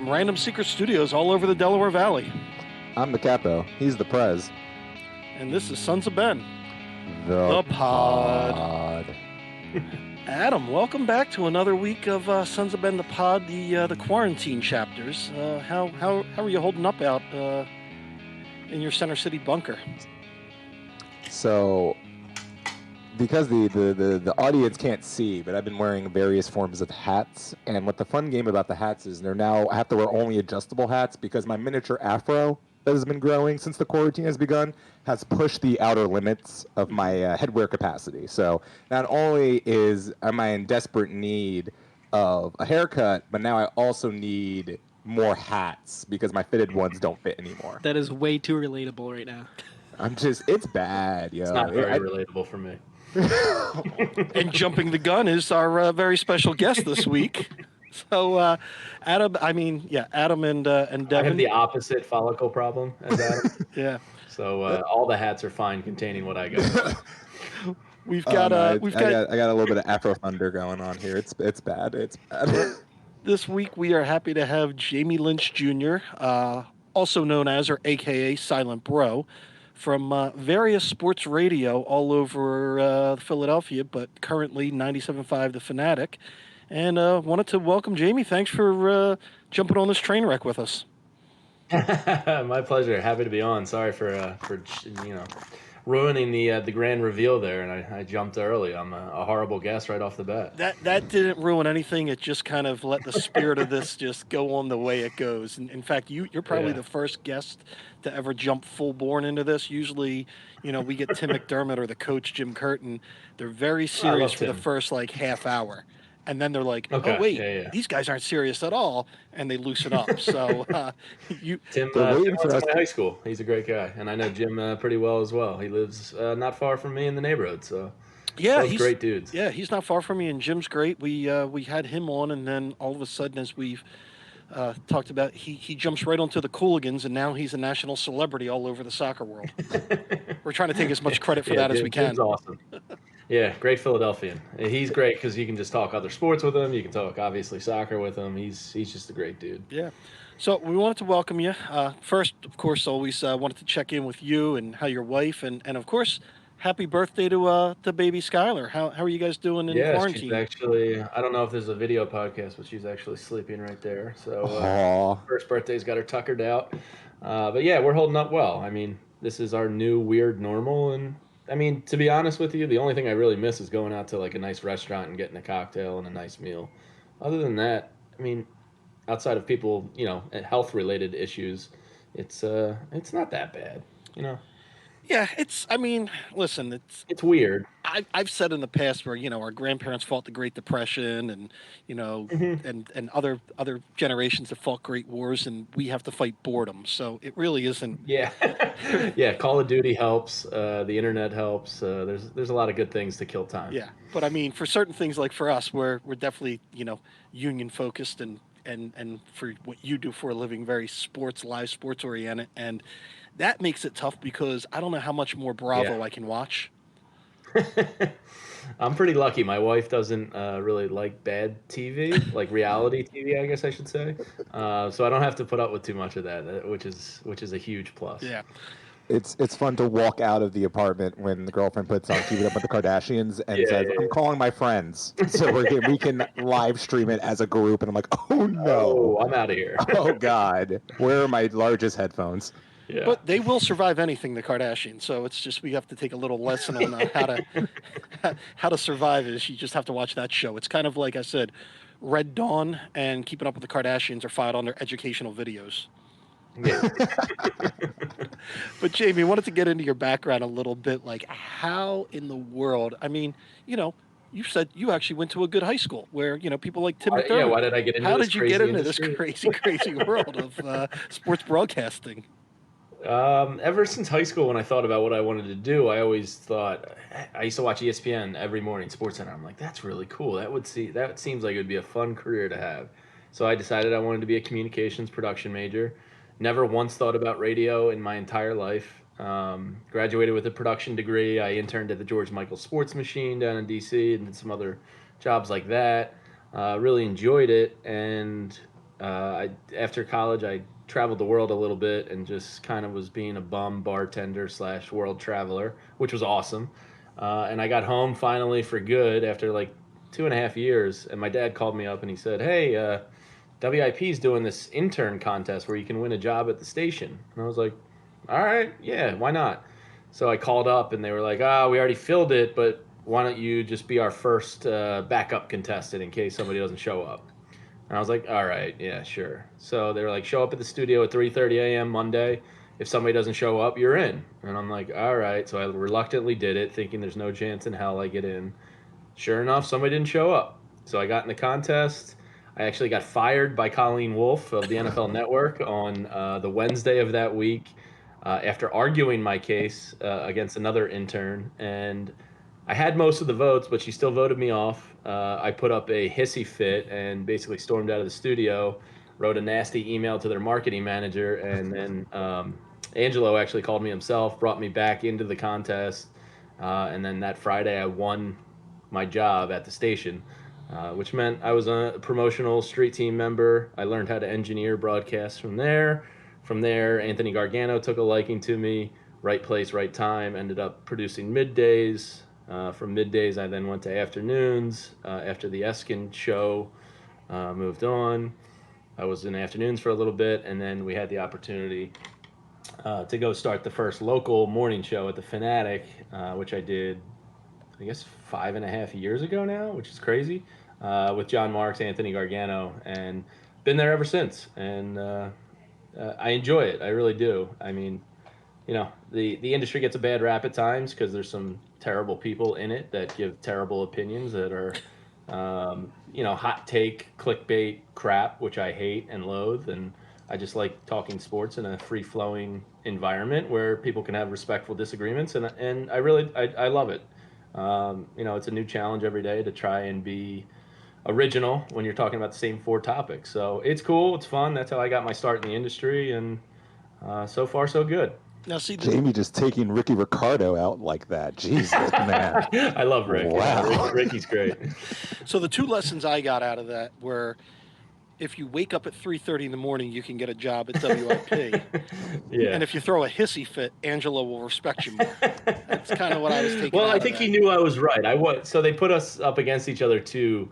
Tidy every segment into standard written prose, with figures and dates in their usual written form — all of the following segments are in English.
from Random Secret Studios all over the Delaware Valley. I'm the capo. He's the prez. And this is Sons of Ben, The pod. Adam, welcome back to another week of Sons of Ben, the pod, the quarantine chapters. How are you holding up out in your Center City bunker? So, because the audience can't see, but I've been wearing various forms of hats, and what the fun game about the hats is, I have to wear only adjustable hats because my miniature afro that has been growing since the quarantine has begun has pushed the outer limits of my headwear capacity. So not only am I in desperate need of a haircut, but now I also need more hats because my fitted ones don't fit anymore. That is way too relatable right now. It's bad, yo. It's not very relatable for me. And jumping the gun is our very special guest this week. So, Adam and Devin. I have the opposite follicle problem as Adam. Yeah. So all the hats are fine containing what I got. I got a little bit of Afro Thunder going on here. It's bad. It's bad. This week we are happy to have Jamie Lynch Jr., also known as or AKA Silent Bro, from various sports radio all over Philadelphia, but currently 97.5 The Fanatic. And wanted to welcome Jamie. Thanks for jumping on this train wreck with us. My pleasure. Happy to be on. Sorry for ruining the grand reveal there, and I jumped early. I'm a horrible guest right off the bat. That didn't ruin anything. It just kind of let the spirit of this just go on the way it goes. And in fact, you're probably the first guest to ever jump full born into this. Usually, we get Tim McDermott or the coach Jim Curtin. They're very serious for the first half hour. And then they're like, okay, oh, wait, these guys aren't serious at all. And they loosen up. So Tim went to my high school. He's a great guy. And I know Jim pretty well as well. He lives not far from me in the neighborhood. So he's great dudes. Yeah, he's not far from me. And Jim's great. We had him on. And then all of a sudden, as we've talked about, he jumps right onto the Cooligans. And now he's a national celebrity all over the soccer world. We're trying to take as much credit for that as we can. Jim's awesome. Yeah, great Philadelphian. He's great because you can just talk other sports with him. You can talk, obviously, soccer with him. He's just a great dude. Yeah. So we wanted to welcome you. First, of course, always wanted to check in with you and how your wife, and of course, happy birthday to baby Skylar. How are you guys doing in quarantine? She's actually, I don't know if there's a video podcast, but she's actually sleeping right there. So first birthday's got her tuckered out. But yeah, we're holding up well. I mean, this is our new weird normal, and I mean, to be honest with you, the only thing I really miss is going out to a nice restaurant and getting a cocktail and a nice meal. Other than that, I mean, outside of people, health-related issues, it's not that bad, Yeah, listen, it's weird. I've said in the past where our grandparents fought the Great Depression, and and other generations have fought great wars, and we have to fight boredom. So it really isn't. Yeah, yeah. Call of Duty helps. The internet helps. There's a lot of good things to kill time. Yeah, but I mean, for certain things like for us, we're definitely union focused and for what you do for a living, very live sports oriented, and that makes it tough because I don't know how much more Bravo I can watch. I'm pretty lucky. My wife doesn't really like bad TV, like reality TV, I guess I should say. So I don't have to put up with too much of that, which is a huge plus. Yeah. It's fun to walk out of the apartment when the girlfriend puts on Keep It Up with the Kardashians and says, I'm calling my friends. So we can live stream it as a group. And I'm like, oh, no. Oh, I'm out of here. Oh, God. Where are my largest headphones? Yeah. But they will survive anything, the Kardashians. So it's just we have to take a little lesson on how to survive. Is you just have to watch that show. It's kind of like I said, Red Dawn and Keeping Up with the Kardashians are filed on their educational videos. Yeah. But Jamie, I wanted to get into your background a little bit. Like, how in the world? I mean, you said you actually went to a good high school where people like Tim McDermott. Yeah, why did I get into? How this did you crazy get into industry? this crazy world of sports broadcasting? Ever since high school, when I thought about what I wanted to do, I always thought I used to watch ESPN every morning, SportsCenter. I'm like, that's really cool. That seems like it would be a fun career to have. So I decided I wanted to be a communications production major. Never once thought about radio in my entire life. Graduated with a production degree. I interned at the George Michael Sports Machine down in DC and did some other jobs like that. Really enjoyed it, and After college, I traveled the world a little bit and just kind of was being a bum bartender / world traveler, which was awesome. And I got home finally for good after like 2.5 years. And my dad called me up and he said, "Hey, WIP's doing this intern contest where you can win a job at the station." And I was like, "All right, yeah, why not?" So I called up and they were like, "Ah, we already filled it, but why don't you just be our first backup contestant in case somebody doesn't show up?" And I was like, "All right, yeah, sure." So they were like, "Show up at the studio at 3:30 a.m. Monday. If somebody doesn't show up, you're in." And I'm like, "All right." So I reluctantly did it, thinking there's no chance in hell I get in. Sure enough, somebody didn't show up. So I got in the contest. I actually got fired by Colleen Wolfe of the NFL Network on the Wednesday of that week after arguing my case against another intern. And I had most of the votes, but she still voted me off. I put up a hissy fit and basically stormed out of the studio, wrote a nasty email to their marketing manager, and then Angelo actually called me himself, brought me back into the contest. And then that Friday, I won my job at the station, which meant I was a promotional street team member. I learned how to engineer broadcasts from there. From there, Anthony Gargano took a liking to me. Right place, right time. Ended up producing middays. From middays, I then went to afternoons. After the Eskin show moved on, I was in afternoons for a little bit, and then we had the opportunity to go start the first local morning show at the Fanatic, which I did, I guess, 5.5 years ago now, which is crazy, with John Marks, Anthony Gargano, and been there ever since. And I enjoy it. I really do. I mean, the industry gets a bad rap at times because there's some terrible people in it that give terrible opinions that are, hot take, clickbait crap, which I hate and loathe. And I just like talking sports in a free flowing environment where people can have respectful disagreements. And I love it. It's a new challenge every day to try and be original when you're talking about the same four topics. So it's cool. It's fun. That's how I got my start in the industry. And so far, so good. Now, see, Jamie just taking Ricky Ricardo out like that. Jesus, man. I love Rick. Wow. Yeah, Ricky's great. so the two lessons I got out of that were, if you wake up at 3:30 in the morning, you can get a job at WIP. Yeah. And if you throw a hissy fit, Angela will respect you more. That's kind of what I was taking. Well, out I think of he that. knew I was right. So they put us up against each other to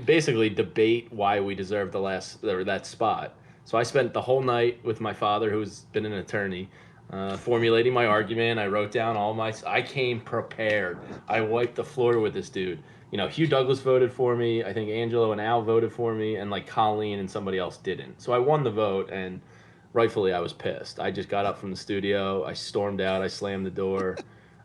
basically debate why we deserved that spot. So I spent the whole night with my father, who's been an attorney, formulating my argument. I wrote down I came prepared. I wiped the floor with this dude. Hugh Douglas voted for me. I think Angelo and Al voted for me, and like Colleen and somebody else didn't. So I won the vote, and rightfully I was pissed. I just got up from the studio. I stormed out. I slammed the door.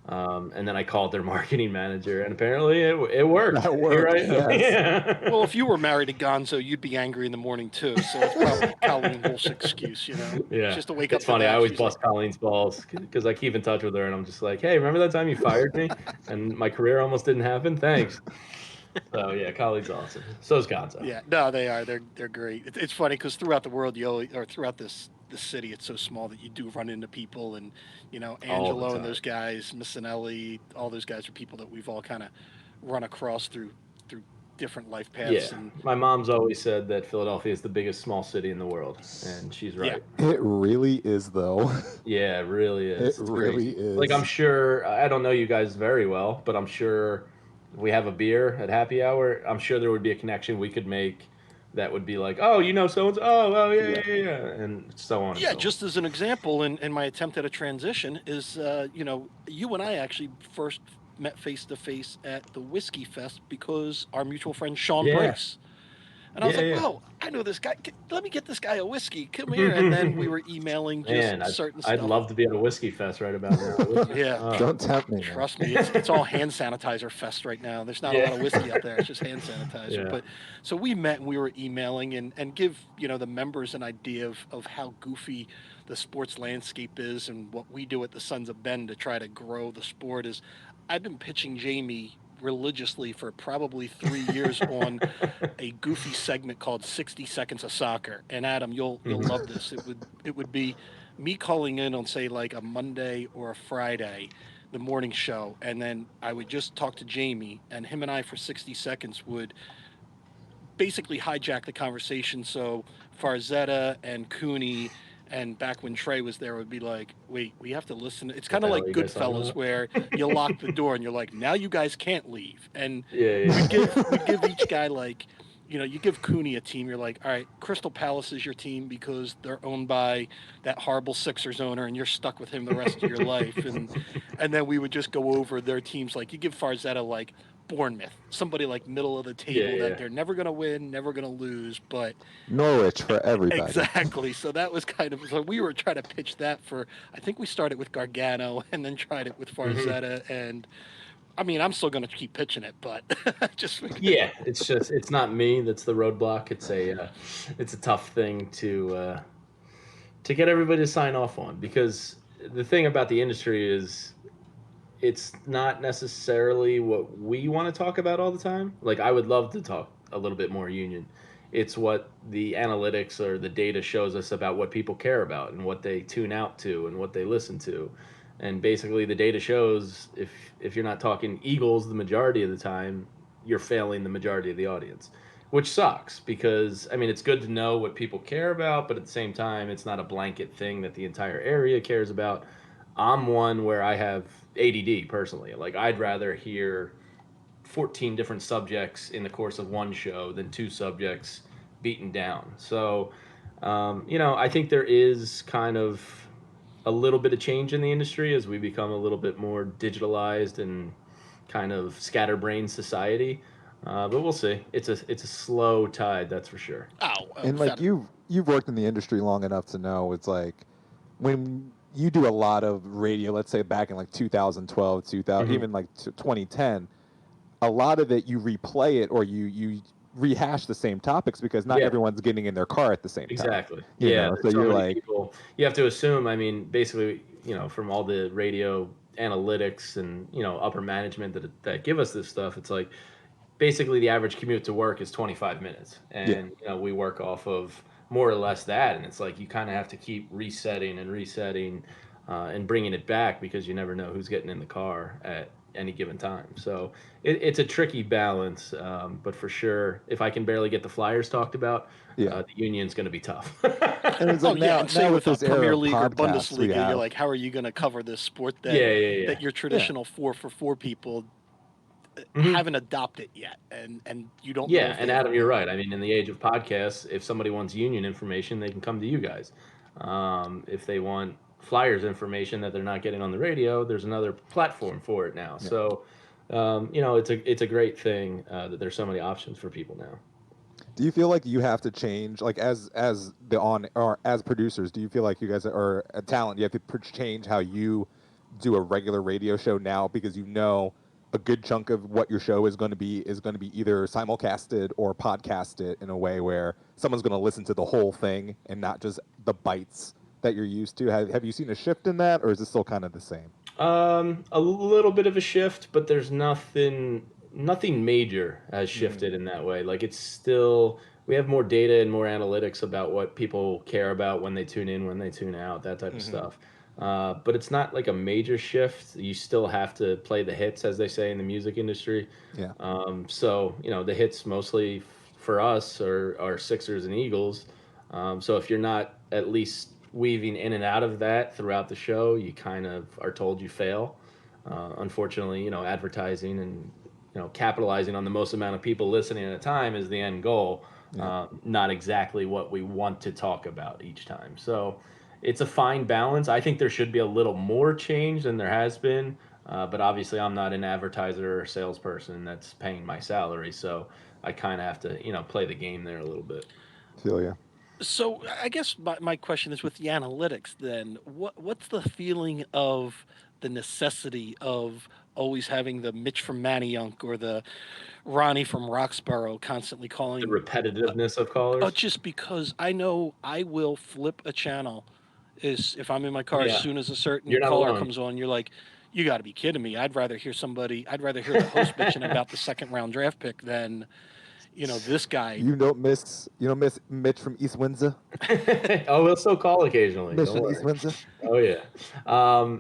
And then I called their marketing manager, and apparently it worked. That worked, Here I am. yes. Yeah. Well, if you were married to Gonzo, you'd be angry in the morning too. So it's probably Colleen Wolfe's excuse, Yeah. just to wake It's up. funny. To that. I always She's bust Colleen's balls because I keep in touch with her, and I'm just like, "Hey, remember that time you fired me and my career almost didn't happen? Thanks." So yeah, Colleen's awesome. So's Gonzo. Yeah, no, they are. They're great. It's funny because throughout the world, or throughout this city, it's so small that you do run into people, and Angelo and those guys, Missinelli, all those guys are people that we've all kind of run across through different life paths. Yeah, And my mom's always said that Philadelphia is the biggest small city in the world, and she's right. Yeah. It really is, though. Yeah, it really is. It really is. Like, I'm sure, I don't know you guys very well, but I'm sure if we have a beer at happy hour, I'm sure there would be a connection we could make that would be like, "Oh, so-and-so, oh, yeah, and so on. Yeah, and so just as an example, in my attempt at a transition is, you and I actually first met face to face at the Whiskey Fest because our mutual friend Sean Yeah. Brace. And I was like, "Wow, I know this guy. Let me get this guy a whiskey. Come here." And then we were emailing certain stuff. I'd love to be at a whiskey fest right about now. Yeah. Don't tempt me. Trust me, it's all hand sanitizer fest right now. There's not a lot of whiskey out there. It's just hand sanitizer. Yeah. But so we met and we were emailing and give the members an idea of how goofy the sports landscape is and what we do at the Sons of Ben to try to grow the sport. Is I've been pitching Jamie religiously for probably 3 years on a goofy segment called 60 Seconds of Soccer. And Adam, you'll love this. It would be me calling in on, say, like a Monday or a Friday, the morning show, and then I would just talk to Jamie, and him and I for 60 seconds would basically hijack the conversation. So Farzetta and Cooney and back when Trey was there would be like, wait, we have to listen. It's What kind the of hell are like you guys talking Goodfellas about? where you lock the door and you're like, now you guys can't leave. And Yeah. we'd give each guy like, you give Cooney a team. You're like, all right, Crystal Palace is your team because they're owned by that horrible Sixers owner, and you're stuck with him the rest of your life. And then we would just go over their teams. Like you give Farzetta like Bournemouth, somebody like middle of the table that Yeah. they're never gonna win, never gonna lose, but Norwich for everybody. exactly. So that was so we were trying to pitch that for. I think we started with Gargano and then tried it with Hmm. Farzetta, and I mean I'm still gonna keep pitching it, but just because. Yeah, it's not me that's the roadblock. It's a tough thing to get everybody to sign off on, because the thing about the industry is it's not necessarily what we want to talk about all the time. Like I would love to talk a little bit more union. It's what the analytics or the data shows us about what people care about and what they tune out to and what they listen to. And basically the data shows if you're not talking Eagles the majority of the time, you're failing the majority of the audience. Which sucks because I mean it's good to know what people care about, but at the same time it's not a blanket thing that the entire area cares about. I'm one where I have ADD personally. Like I'd rather hear 14 different subjects in the course of one show than two subjects beaten down. So, I think there is kind of a little bit of change in the industry as we become a little bit more digitalized and kind of scatterbrained society. But we'll see. It's a slow tide, that's for sure. Oh, And like you've worked in the industry long enough to know it's like when you do a lot of radio, let's say back in like 2012, 2000, Mhm. even like 2010, a lot of it you replay it or you rehash the same topics because not Yeah. everyone's getting in their car at the same time. Exactly. Yeah, So there's so you're many like, people. You have to assume, I mean, basically, from all the radio analytics and, upper management that give us this stuff, it's like basically the average commute to work is 25 minutes. yeah, And, we work off of more or less that. And it's like you kind of have to keep resetting and bringing it back because you never know who's getting in the car at any given time. So it's a tricky balance. But for sure, if I can barely get the Flyers talked about, yeah. the union's going to be tough. And it's Oh like yeah, now and same with with this era Premier of League or podcasts we Bundesliga. You're have. like, how are you going to cover this sport that Yeah. your Yeah. traditional 4-for-4 people Mhm. haven't adopted yet, and you don't know Yeah, if and they ever Adam, you're will. right. I mean, in the age of podcasts, if somebody wants union information, they can come to you guys. If they want Flyers information that they're not getting on the radio, there's another platform for it now. Yeah. So, it's a great thing that there's so many options for people now. Do you feel like you have to change, like as the on or as producers? Do you feel like you guys are a talent? You have to change how you do a regular radio show now because you know a good chunk of what your show is going to be either simulcasted or podcasted in a way where someone's going to listen to the whole thing and not just the bites that you're used to. Have you seen a shift in that, or is it still kind of the same? A little bit of a shift, but there's nothing major has Mm-hmm. shifted in that way. Like it's still we have more data and more analytics about what people care about when they tune in, when they tune out, that type of Mm-hmm. stuff. But it's not like a major shift. You still have to play the hits, as they say in the music industry. Yeah. So the hits mostly for us are Sixers and Eagles. So if you're not at least weaving in and out of that throughout the show, you kind of are told you fail. Unfortunately, advertising and capitalizing on the most amount of people listening at a time is the end goal. Yeah. Not exactly what we want to talk about each time. So it's a fine balance. I think there should be a little more change than there has been. But obviously, I'm not an advertiser or salesperson that's paying my salary, so I kind of have to, play the game there a little bit. Feel ya. So I guess my question is with the analytics. Then what's the feeling of the necessity of always having the Mitch from Manayunk or the Ronnie from Roxborough constantly The calling? repetitiveness of callers. Just because I know I will flip a channel is if I'm in my car as Yeah, soon as a certain you're not caller alone. comes on, you're like, you got to be kidding me. I'd rather hear the host bitching about the second round draft pick than, this guy. You don't miss Mitch from East Windsor. Oh, we'll still call occasionally. Mitch Don't from East worry. Windsor. Oh yeah.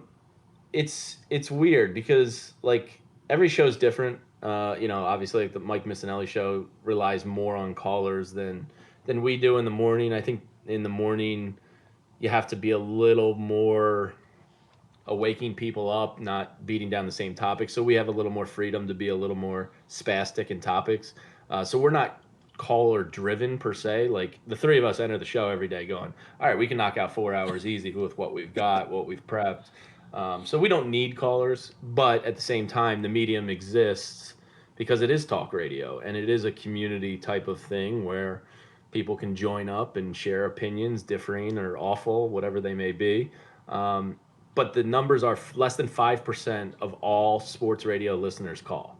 It's weird because like every show's different. Obviously, like the Mike Missinelli show relies more on callers than we do in the morning. I think in the morning you have to be a little more waking people up, not beating down the same topics. So we have a little more freedom to be a little more spastic in topics. So we're not caller driven per se. Like the three of us enter the show every day going, all right, we can knock out 4 hours easy with what we've got, what we've prepped. So we don't need callers, but at the same time, the medium exists because it is talk radio and it is a community type of thing where people can join up and share opinions, differing or awful, whatever they may be. But the numbers are less than 5% of all sports radio listeners call.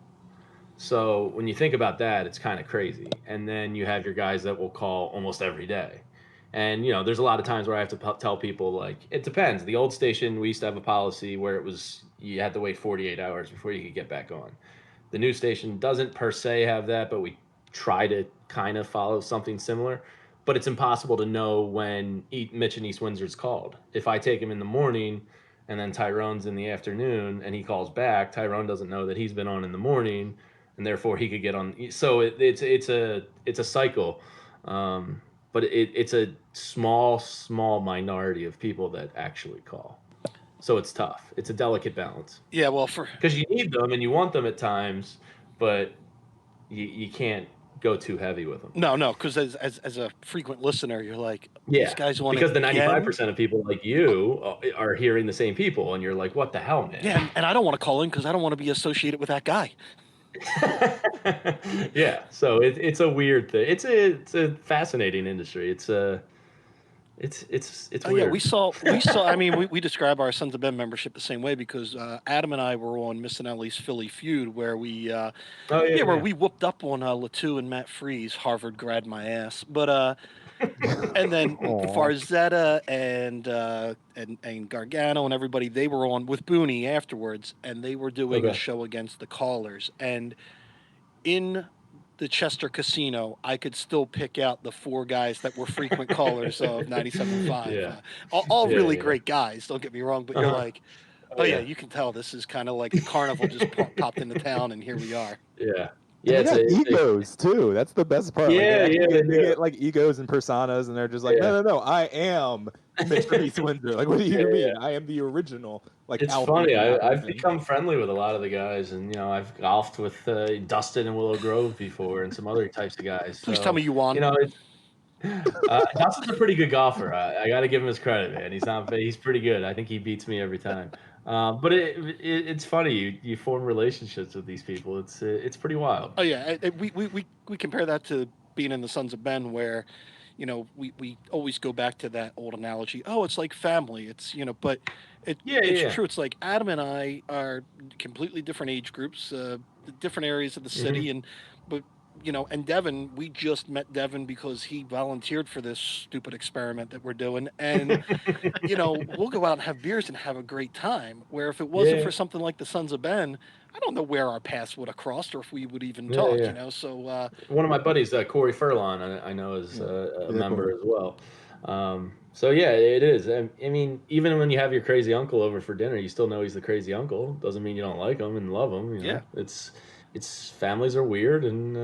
So when you think about that, it's kind of crazy. And then you have your guys that will call almost every day. And, there's a lot of times where I have to tell people, like, it depends. The old station, we used to have a policy where it was you had to wait 48 hours before you could get back on. The new station doesn't per se have that, but we try to kind of follow something similar. But it's impossible to know when Mitch and East Windsor's called. If I take him in the morning and then Tyrone's in the afternoon and he calls back, Tyrone doesn't know that he's been on in the morning and therefore he could get on. So it's a cycle. But it's a small minority of people that actually call. So it's tough. It's a delicate balance. Yeah, well, because you need them and you want them at times, but you can't go too heavy with them. No, because as a frequent listener, you're like, yeah, these guys want because the 95% of people like you are hearing the same people, and you're like, what the hell, man? Yeah, and I don't want to call in because I don't want to be associated with that guy. Yeah, so it's a weird thing. It's a fascinating industry. It's weird. Yeah, we saw. I mean, we describe our Sons of Ben membership the same way because Adam and I were on Missinelli's Philly Feud where we, where we whooped up on Latu and Matt Freeze, Harvard grad my ass. But and then Farzetta and Gargano and everybody, they were on with Booney afterwards, and they were doing a show against the callers. And in the Chester Casino, I could still pick out the four guys that were frequent callers of 97.5. Yeah. All really great guys, don't get me wrong, but you're like, you can tell this is kind of like the carnival just popped into town, and here we are. Yeah. Yeah, they got egos too. That's the best part. Yeah, they get like egos and personas, and they're just like, no, I am Mr. East Windsor. Like, what do you mean? I am the original. Like, it's funny. I've become friendly with a lot of the guys, and I've golfed with Dustin and Willow Grove before, and some other types of guys. Please tell me you won. Dustin's a pretty good golfer. I got to give him his credit, man. He's pretty good. I think he beats me every time. But it's funny. You form relationships with these people. It's pretty wild. Oh yeah, we compare that to being in the Sons of Ben, where, we always go back to that old analogy. Oh, it's like family. It's but it's true. It's like Adam and I are completely different age groups, different areas of the city, but. And Devin, we just met Devin because he volunteered for this stupid experiment that we're doing. And, we'll go out and have beers and have a great time. Where if it wasn't for something like the Sons of Ben, I don't know where our paths would have crossed or if we would even talk, So one of my buddies, Corey Furlon, I know is a member as well. So yeah, it is. I mean, even when you have your crazy uncle over for dinner, you still know he's the crazy uncle. Doesn't mean you don't like him and love him. You know? It's families are weird, and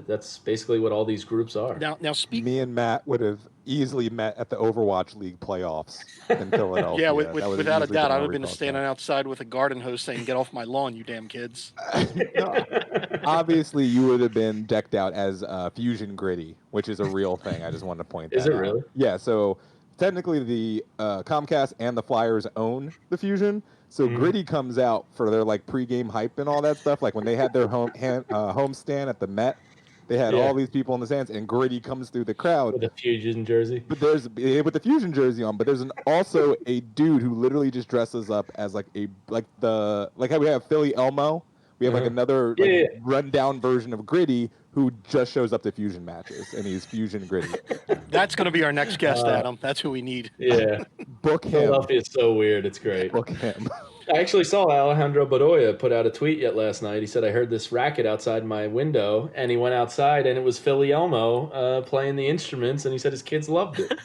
that's basically what all these groups are. Now, me and Matt would have easily met at the Overwatch League playoffs in Philadelphia. Yeah, without a doubt, I would have been standing outside with a garden hose saying, "Get off my lawn, you damn kids." No, obviously, you would have been decked out as Fusion Gritty, which is a real thing. I just wanted to point that out. Is it really? Yeah, so technically the Comcast and the Flyers own the Fusion. So Gritty comes out for their like pregame hype and all that stuff. Like when they had their home stand at the Met, they had all these people in the stands, and Gritty comes through the crowd with a Fusion jersey. But with the Fusion jersey on. But there's also a dude who literally just dresses up as like how we have Philly Elmo. We have like another rundown version of Gritty who just shows up to Fusion matches, and he's Fusion Gritty. That's going to be our next guest, Adam. That's who we need. Yeah. Book him. Philadelphia is so weird. It's great. Book him. I actually saw Alejandro Bedoya put out a tweet last night. He said, I heard this racket outside my window, and he went outside, and it was Philly Elmo playing the instruments, and he said his kids loved it.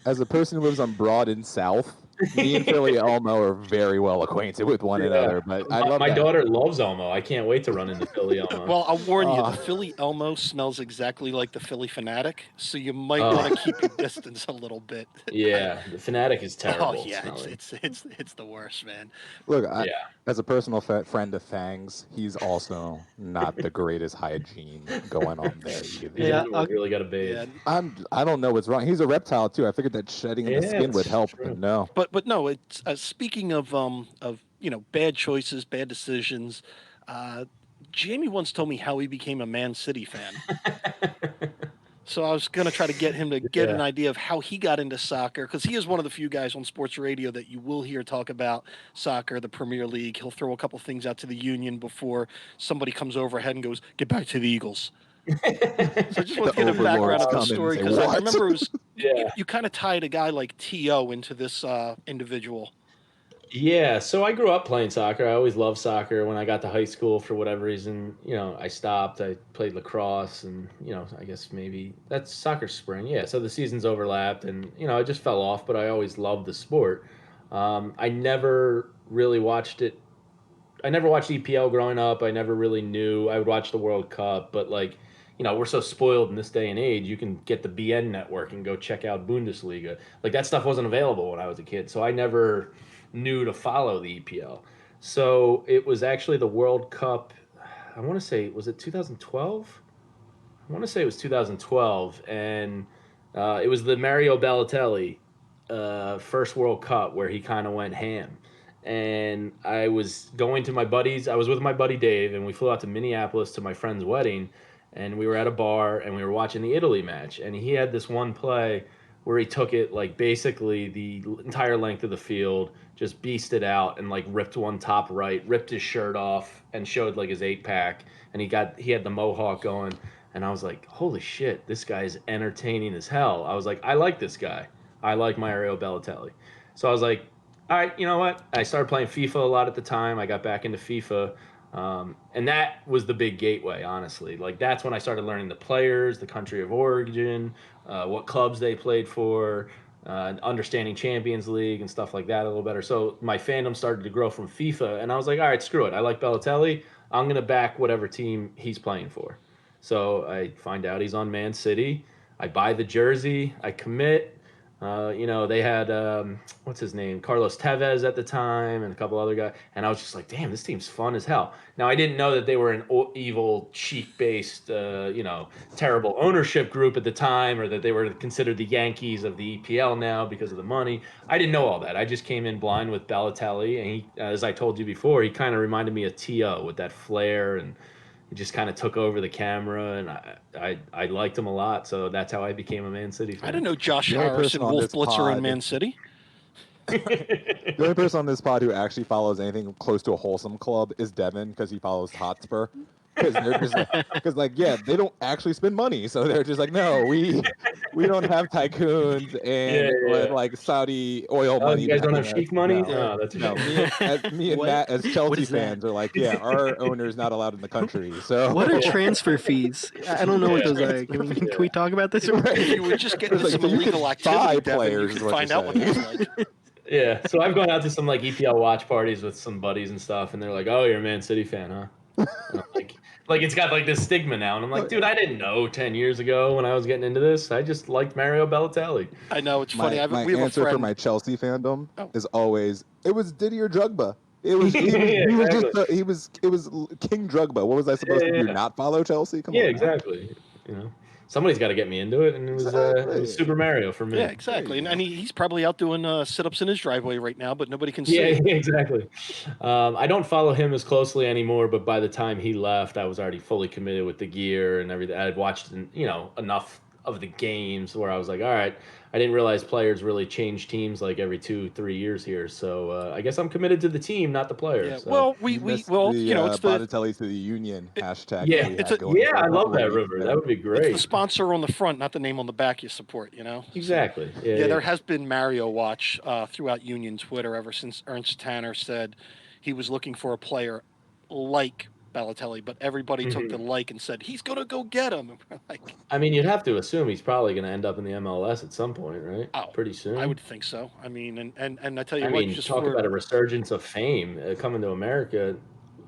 As a person who lives on Broad and South, Me and Philly Elmo are very well acquainted with one another, but I love my that. daughter loves Elmo. I can't wait to run into Philly Elmo. Well, I'll warn you, the Oh. Philly Elmo smells exactly like the Philly Fanatic, so you might Oh. want to keep your distance a little bit. Yeah, the Fanatic is terrible. Oh yeah, smelling. it's the worst, man. Look, Yeah. as a personal friend of Fangs, he's also not the greatest hygiene going on there either. These Yeah, animals really got to bathe. Yeah, I don't know what's wrong. He's a reptile too. I figured that shedding in the skin would it's help, true. but no. but no, it's speaking of bad choices, bad decisions. Jamie once told me how he became a Man City fan. So I was going to try to get him to get an idea of how he got into soccer, because he is one of the few guys on sports radio that you will hear talk about soccer, the Premier League. He'll throw a couple things out to the Union before somebody comes overhead and goes, "Get back to the Eagles." So I just want to get a background of the story, because I remember it was you kind of tied a guy like T.O. into this individual. Yeah, so I grew up playing soccer. I always loved soccer. When I got to high school, for whatever reason, I stopped. I played lacrosse, and I guess maybe that's soccer spring. Yeah, so the seasons overlapped, and I just fell off. But I always loved the sport. I never really watched it. I never watched EPL growing up. I never really knew. I would watch the World Cup, but we're so spoiled in this day and age. You can get the BN network and go check out Bundesliga. Like that stuff wasn't available when I was a kid, so I never knew to follow the EPL. So it was actually the World Cup. I want to say, was it 2012? I want to say it was 2012, and it was the Mario Balotelli first World Cup where he kind of went ham. And I was going to my buddies. I was with my buddy Dave, and we flew out to Minneapolis to my friend's wedding. And we were at a bar, and we were watching the Italy match. And he had this one play where he took it like basically the entire length of the field, just beasted out, and like ripped one top right, ripped his shirt off, and showed like his 8-pack. And he had the mohawk going. And I was like, holy shit, this guy's entertaining as hell. I was like, I like this guy. I like Mario Balotelli. So I was like, all right, you know what? I started playing FIFA a lot at the time. I got back into FIFA. And that was the big gateway, honestly. Like, that's when I started learning the players, the country of origin, what clubs they played for, understanding Champions League and stuff like that a little better. So my fandom started to grow from FIFA. And I was like, all right, screw it. I like Balotelli. I'm going to back whatever team he's playing for. So I find out he's on Man City. I buy the jersey. I commit. They had what's his name, Carlos Tevez at the time, and a couple other guys, and I was just like, damn, this team's fun as hell. Now I didn't know that they were an evil, cheat-based, terrible ownership group at the time, or that they were considered the Yankees of the EPL now because of the money. I didn't know all that. I just came in blind with Balotelli, and he, as I told you before, he kind of reminded me of T.O. with that flair, and he just kind of took over the camera, and I liked him a lot. So that's how I became a Man City fan. I didn't know Josh The only Harris person and on Wolf this Blitzer are in pod- Man City. The only person on this pod who actually follows anything close to a wholesome club is Devin, because he follows Hotspur. Because they're just they don't actually spend money, so they're just like, no, we don't have tycoons and like Saudi oil money. You guys don't have backing us. sheik money? No, That's no. Me and What? Matt as What Chelsea is that? fans are like, yeah, our owner's not allowed in the country. So What are transfer fees? I don't know what those are. Can we talk about this? If you would just get into some so you illegal could activity, buy Devin, players, you is could what find you're out what that's saying. like. Yeah, so I've gone out to some like EPL watch parties with some buddies and stuff, and they're like, "Oh, you're a Man City fan, huh?" And I'm like it's got like this stigma now, and I'm like, dude, I didn't know 10 years ago when I was getting into this. I just liked Mario Balotelli. I know, it's funny. My We have a answer for friend. my Chelsea fandom Oh. is always, it was Didier Drogba. It was he was King Drogba. What was I supposed to do? Not follow Chelsea? Come on. Yeah, now. exactly. Somebody's got to get me into it, and it was Super Mario for me. Yeah, exactly. And he's probably out doing sit-ups in his driveway right now, but nobody can see. Yeah, exactly. I don't follow him as closely anymore, but by the time he left, I was already fully committed with the gear and everything. I'd watched, enough of the games where I was like, all right, I didn't realize players really change teams like every 2-3 years here. So I guess I'm committed to the team, not the players. Yeah. So. Well, It's the Balotelli to the Union hashtag. Yeah, I love that weeks, river. man. That would be it's great. the sponsor on the front, not the name on the back you support. Exactly. Yeah, there has been Mario watch throughout Union Twitter ever since Ernst Tanner said he was looking for a player like Balotelli, but everybody took the like and said he's gonna go get him. And we're like, I mean, you'd have to assume he's probably going to end up in the MLS at some point, right? oh, Pretty soon. I would think so. I mean, and I tell you I what, mean, just talk for about a resurgence of fame coming to America.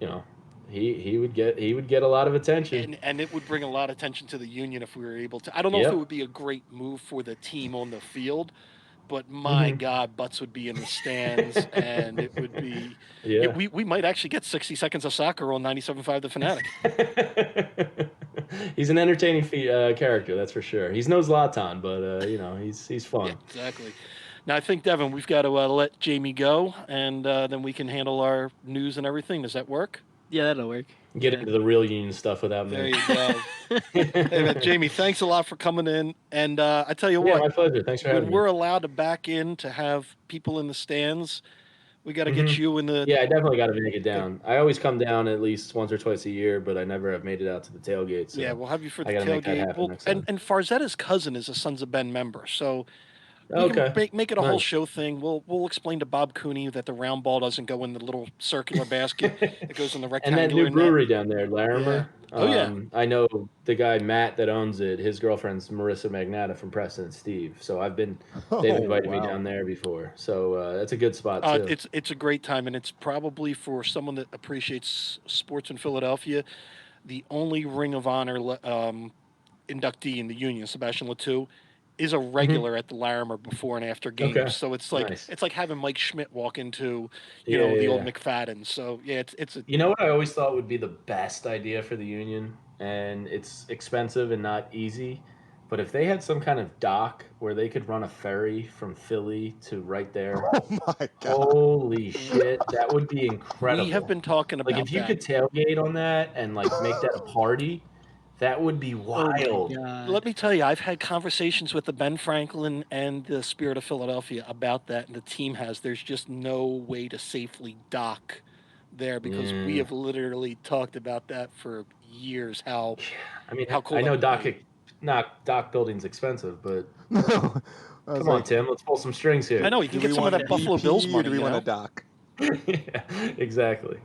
You know, he would get a lot of attention. and it would bring a lot of attention to the Union if we were able to. I don't know if it Yep. would be a great move for the team on the field, but my Mhm. God, butts would be in the stands, and it would be. Yeah, Yeah. we might actually get 60 seconds of soccer on 97.5 The Fanatic. He's an entertaining character, that's for sure. He's no Zlatan, but you know, he's Yeah, fun. exactly. Now I think Devin, we've got to let Jamie go, and then we can handle our news and everything. Does that work? Yeah, that'll work. Get Yeah. into the real Union stuff without There me. you go. Hey man, Jamie, thanks a lot for coming in. And I tell you Yeah, what, my pleasure. Thanks for when having me. we're allowed to back in to have people in the stands, we got to get you in the. Yeah, I definitely got to make it down. I always come down at least once or twice a year, but I never have made it out to the tailgate. So Yeah, we'll have you for the I got to make that tailgate. happen Well, next time. and Farzetta's cousin is a Sons of Ben member, so we can Okay. make it a whole Nice. show thing. We'll explain to Bob Cooney that the round ball doesn't go in the little circular basket; it goes in the And that rectangular new net. brewery down there, Yeah. Larimer. Oh yeah. I know the guy Matt that owns it. His girlfriend's Marissa Magnata from Preston and Steve. So they've invited me down there before. So that's a good spot too. It's a great time, and it's probably for someone that appreciates sports in Philadelphia, the only Ring of Honor inductee in the Union, Sebastian Latou, is a regular at the Larimer before and after games. Okay. So it's Nice. like having Mike Schmidt walk into Yeah, the old yeah. McFadden. So yeah, it's a You know what I always thought would be the best idea for the Union, and it's expensive and not easy, but if they had some kind of dock where they could run a ferry from Philly to right there, Oh my god! holy shit, that would be incredible. we have been talking Like about if you that. could tailgate on that and like make that a party, that would be Oh my wild. god. Let me tell you, I've had conversations with the Ben Franklin and the Spirit of Philadelphia about that, and the team has. There's just no way to safely dock there because we have literally talked about that for years. How I mean, cool I that know would be. dock building's expensive, but No, I was come on, like, Tim, let's pull some strings here. I know you do can we get some of want that Buffalo Bills BP money. or do we you want know? a doc? Yeah, exactly.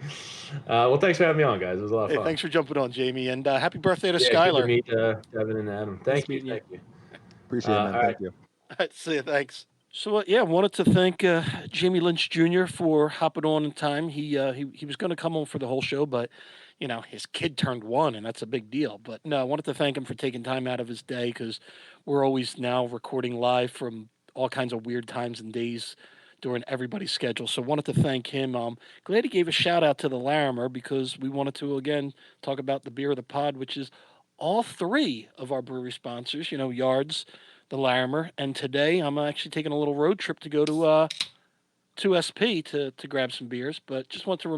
Well, thanks for having me on, guys. It was a lot of Hey, fun. thanks for jumping on, Jamie, and happy birthday to Yeah, good to Skylar. meet Devin and Adam. Nice Thank you. meeting you. Thank you. Appreciate it, man. All Thank right. you. See you. Thanks. So yeah, wanted to thank Jamie Lynch Jr. for hopping on in time. He was going to come on for the whole show, but his kid turned 1, and that's a big deal. But no, I wanted to thank him for taking time out of his day because we're always now recording live from all kinds of weird times and days during everybody's schedule. So wanted to thank him. Glad he gave a shout out to the Larimer because we wanted to again talk about the beer of the pod, which is all 3 of our brewery sponsors. Yards, the Larimer, and today I'm actually taking a little road trip to go to 2SP to grab some beers. But just want to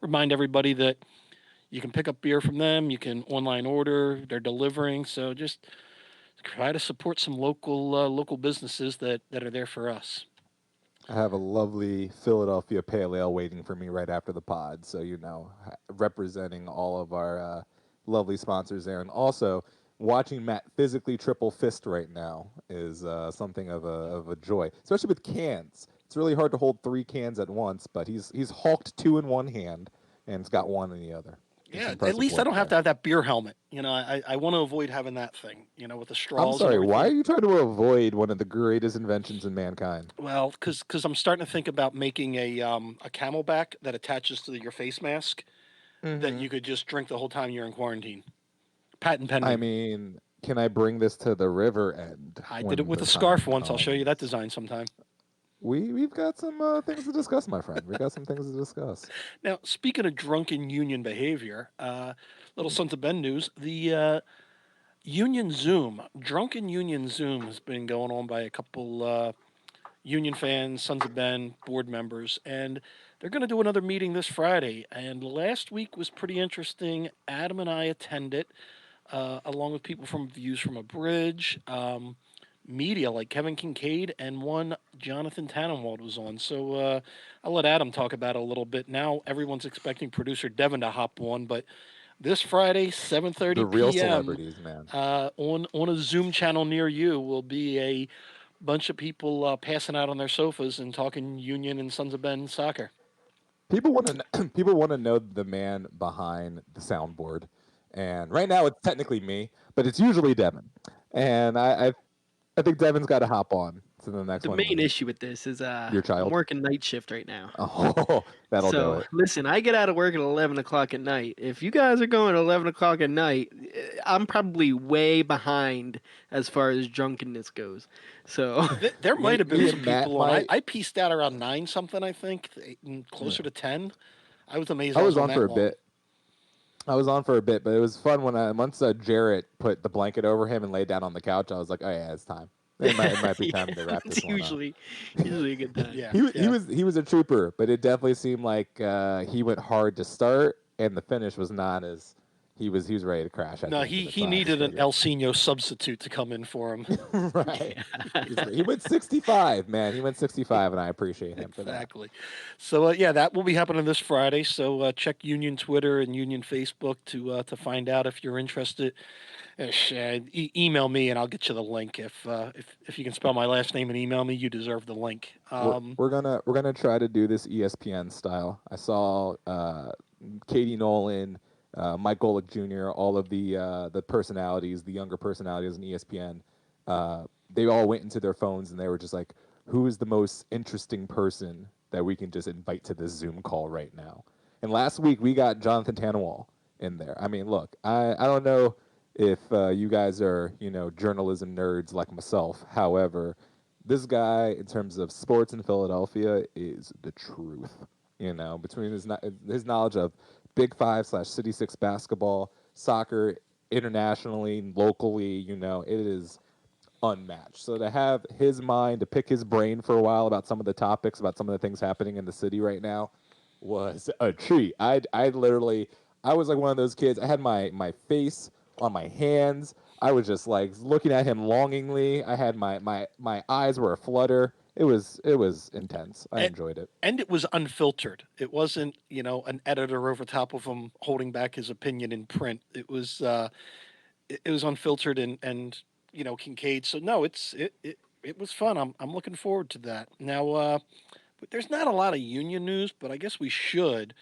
remind everybody that you can pick up beer from them. You can online order. They're delivering. So just try to support some local businesses that are there for us. I have a lovely Philadelphia Pale Ale waiting for me right after the pod, so representing all of our lovely sponsors there, and also watching Matt physically triple fist right now is something of a joy, especially with cans. It's really hard to hold 3 cans at once, but he's hulked 2 in one hand and he's got 1 in the other. Yeah, at least I don't have to have that beer helmet. I want to avoid having that thing, with the straws. I'm sorry, and why are everything. you trying to avoid one of the greatest inventions in mankind? Well, because I'm starting to think about making a Camelback that attaches to your face mask that you could just drink the whole time you're in quarantine. Patent pending. I mean, can I bring this to the river end? I when did it with the a scarf time once. I'll show you that comes? design sometime. We've got some things to discuss, my friend. We got some things to discuss. Now, speaking of drunken union behavior, little Sons of Ben news: the Union Zoom, drunken Union Zoom, has been going on by a couple Union fans, Sons of Ben board members, and they're going to do another meeting this Friday. And last week was pretty interesting. Adam and I attended, along with people from Views from a Bridge. Media like Kevin Kincaid and one Jonathan Tannenwald was on. So I'll let Adam talk about it a little bit. Now everyone's expecting producer Devin to hop on, but this Friday, 7:30 The real p.m. celebrities, man. On a Zoom channel near you will be a bunch of people passing out on their sofas and talking Union and Sons of Ben soccer. People want to people want to know the man behind the soundboard, and right now it's technically me, but it's usually Devin, and I think Devin's got to hop on to the next The one. main issue with this is Your I'm child. working night shift right now. Oh, that'll do So it. listen, I get out of work at 11 o'clock at night. If you guys are going at 11 o'clock at night, I'm probably way behind as far as drunkenness goes. So There might have been Me some and Matt people on. might. I pieced out around 9 something. I think closer to 10. I was amazed I I was was on on for that a long. bit. I was on for a bit, but it was fun when once Jarrett put the blanket over him and laid down on the couch. I was like, oh yeah, it's time. It might be time to yeah, wrap this it's one up. usually a good time. Yeah, He yeah. was a trooper, but it definitely seemed like he went hard to start, and the finish was not as he was ready to crash. I No, think in the he final needed an figure. El Seno substitute to come in for him. Right. He went 65, man. He went 65, and I appreciate him for that. Exactly. So yeah, that will be happening this Friday. So check Union Twitter and Union Facebook to find out if you're interested. Email me and I'll get you the link. If you can spell my last name and email me, you deserve the link. We're gonna try to do this ESPN style. I saw Katie Nolan, Mike Golick Jr., all of the personalities, the younger personalities in ESPN. They all went into their phones and they were just like, "Who is the most interesting person that we can just invite to this Zoom call right now?" And last week we got Jonathan Tannenwald in there. I mean, look, I don't know if you guys are journalism nerds like myself. However, this guy, in terms of sports in Philadelphia, is the truth. Between his knowledge of Big Five/City Six basketball, soccer, internationally, locally, it is unmatched. So to have his mind, to pick his brain for a while about some of the topics, about some of the things happening in the city right now, was a treat. I literally, I was like one of those kids. I had my face on my hands. I was just like looking at him longingly. I had my eyes were aflutter. It was intense. I And, enjoyed it. and it was unfiltered. It wasn't, an editor over top of him holding back his opinion in print. It was unfiltered and Kincaid. So no, it was fun. I'm looking forward to that. Now, but there's not a lot of union news, but I guess we should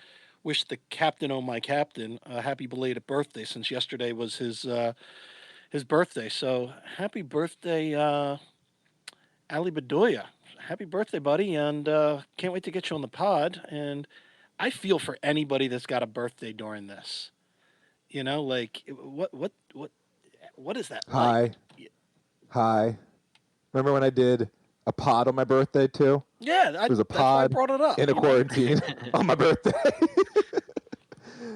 wish the captain, oh my captain, a happy belated birthday since yesterday was his birthday. So happy birthday, Ali Bedoya. Happy birthday, buddy, and can't wait to get you on the pod. And I feel for anybody that's got a birthday during this. Like what is that like? Hi, hi. Remember when I did a pod on my birthday too? Yeah, It was a that's why I pod brought it up. in a quarantine on my birthday.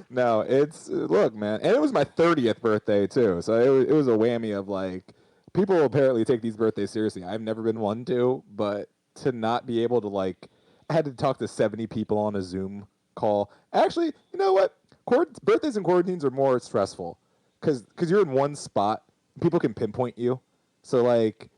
No, it's look, man, and it was my 30th birthday too, so it was a whammy of like people apparently take these birthdays seriously. I've never been one to, but to not be able to like, I had to talk to 70 people on a Zoom call. Actually, you know what? Birthdays and quarantines are more stressful because you're in one spot. People can pinpoint you, so like,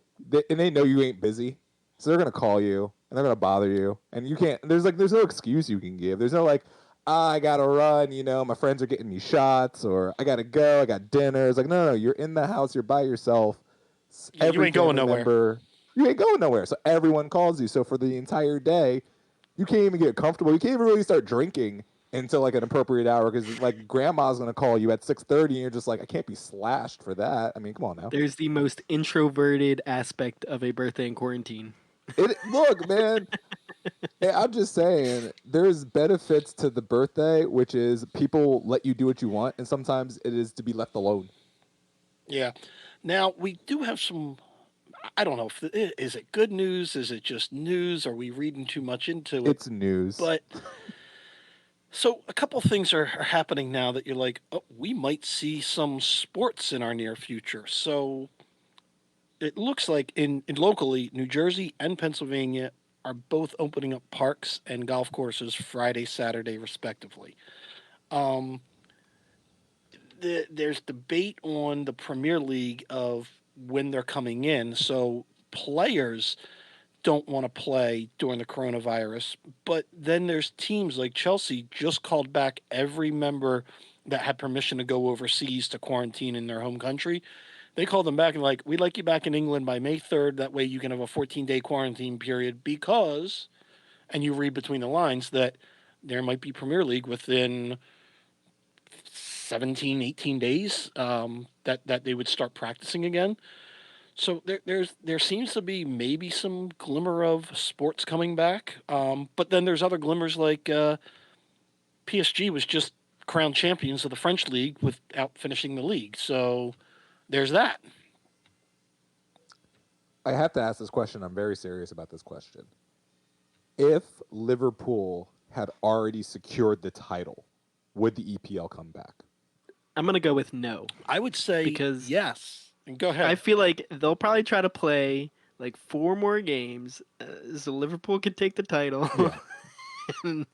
and they know you ain't busy, so they're gonna call you and they're gonna bother you, and you can't. There's no excuse you can give. There's no like, I gotta run, my friends are getting me shots, or I gotta go, I got dinner. It's like, no, you're in the house, you're by yourself. Yeah, you Every ain't going family nowhere. member, you ain't going nowhere. So everyone calls you. So for the entire day, you can't even get comfortable. You can't even really start drinking until like an appropriate hour because like grandma's gonna call you at 6:30, and you're just like, I can't be slashed for that. I mean, come on now. There's the most introverted aspect of a birthday in quarantine. Look, man. I'm just saying, there's benefits to the birthday, which is people let you do what you want, and sometimes it is to be left alone. Yeah. Now we do have some. I don't know if is it good news? Is it just news? Are we reading too much into it? It's news. But so a couple things are happening now that you're like, oh, we might see some sports in our near future. So it looks like in locally, New Jersey and Pennsylvania are both opening up parks and golf courses Friday, Saturday, respectively. Um, there's debate on the Premier League of when they're coming in. So players don't want to play during the coronavirus, but then there's teams like Chelsea just called back every member that had permission to go overseas to quarantine in their home country. They called them back and like, we'd like you back in England by May 3rd. That way you can have a 14-day quarantine period because, and you read between the lines that there might be Premier League within 17, 18 days that they would start practicing again. So there seems to be maybe some glimmer of sports coming back, but then there's other glimmers like PSG was just crowned champions of the French league without finishing the league. So there's that. I have to ask this question. I'm very serious about this question. If Liverpool had already secured the title, would the EPL come back? I'm gonna go with no. I would say Because yes. And go ahead. I feel like they'll probably try to play like 4 more games, so Liverpool could take the title, Yeah. and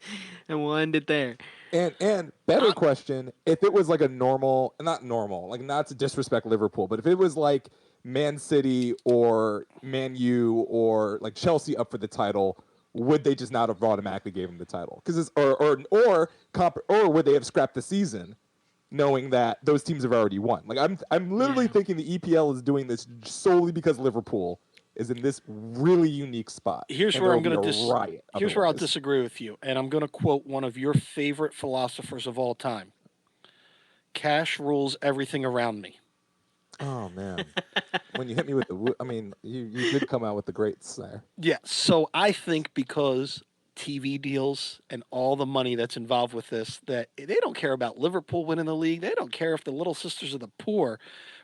we'll end it there. And better question, if it was like a normal, like not to disrespect Liverpool, but if it was like Man City or Man U or like Chelsea up for the title, would they just not have automatically gave them the title? Because it's or would they have scrapped the season, knowing that those teams have already won? Like I'm literally thinking the EPL is doing this solely because Liverpool is in this really unique spot. Here's where I'm going to riot. Here's where I'll disagree with you, and I'm going to quote one of your favorite philosophers of all time. Cash rules everything around me. Oh man, when you hit me with you did come out with the greats there. Yeah, so I think because TV deals and all the money that's involved with this, that they don't care about Liverpool winning the league. They don't care if the Little Sisters of the Poor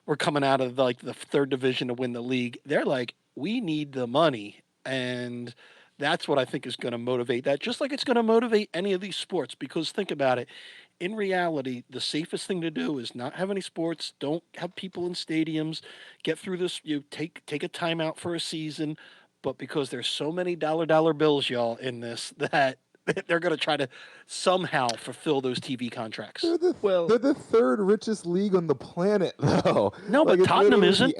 were coming out of like the third division to win the league. They're like, we need the money, and that's what I think is going to motivate that. Just like it's going to motivate any of these sports, because think about it. In reality, the safest thing to do is not have any sports. Don't have people in stadiums. Get through this. You take a timeout for a season, but because there's so many dollar bills, y'all, in this, that they're going to try to somehow fulfill those TV contracts. They're the third richest league on the planet, though. No, like, but Tottenham isn't.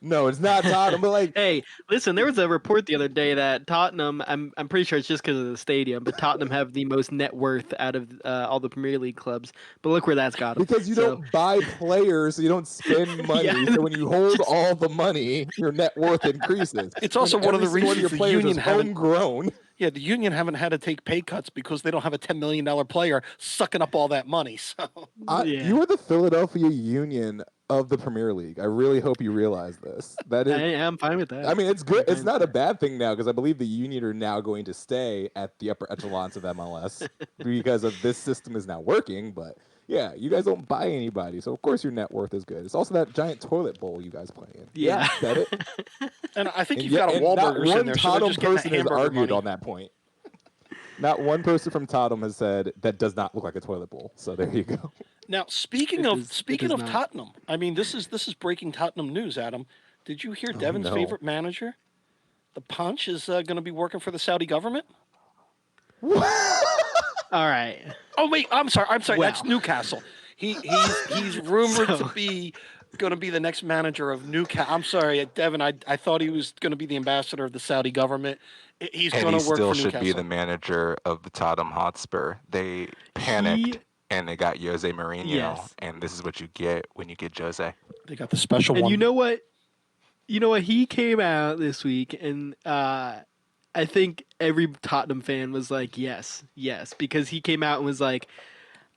No, it's not Tottenham. But like, hey, listen, there was a report the other day that Tottenham. I'm pretty sure it's just because of the stadium, but Tottenham have the most net worth out of all the Premier League clubs. But look where that's got them. Because you don't buy players, so you don't spend money. So when you hold all the money, your net worth increases. It's also one of the reasons your the Union haven't homegrown. Yeah, the Union haven't had to take pay cuts because they don't have a $10 million player sucking up all that money. So you are the Philadelphia Union of the Premier League. I really hope you realize this. That is, I'm fine with that. I mean, it's good. It's not a bad thing now because I believe the Union are now going to stay at the upper echelons of MLS because of this system is now working. But yeah, you guys don't buy anybody, so of course your net worth is good. It's also that giant toilet bowl you guys play in. Yeah, bet it. And I think you've got a Wahlburgers in there, so they're just person has argued money. on that point. Not one person from Tottenham has said that does not look like a toilet bowl. So there you go. Now, speaking of Tottenham, I mean, this is breaking Tottenham news, Adam. Did you hear Devin's favorite manager, the Punch, is going to be working for the Saudi government? All right. Oh wait, I'm sorry. Wow. That's Newcastle. He's rumored to be going to be the next manager of Newcastle. I'm sorry, Devin. I thought he was going to be the ambassador of the Saudi government. He's going to work for Newcastle. He still should be the manager of the Tottenham Hotspur. They panicked and they got Jose Mourinho, and this is what you get when you get Jose. They got the special one. And you know what? He came out this week, and I think every Tottenham fan was like, yes, because he came out and was like,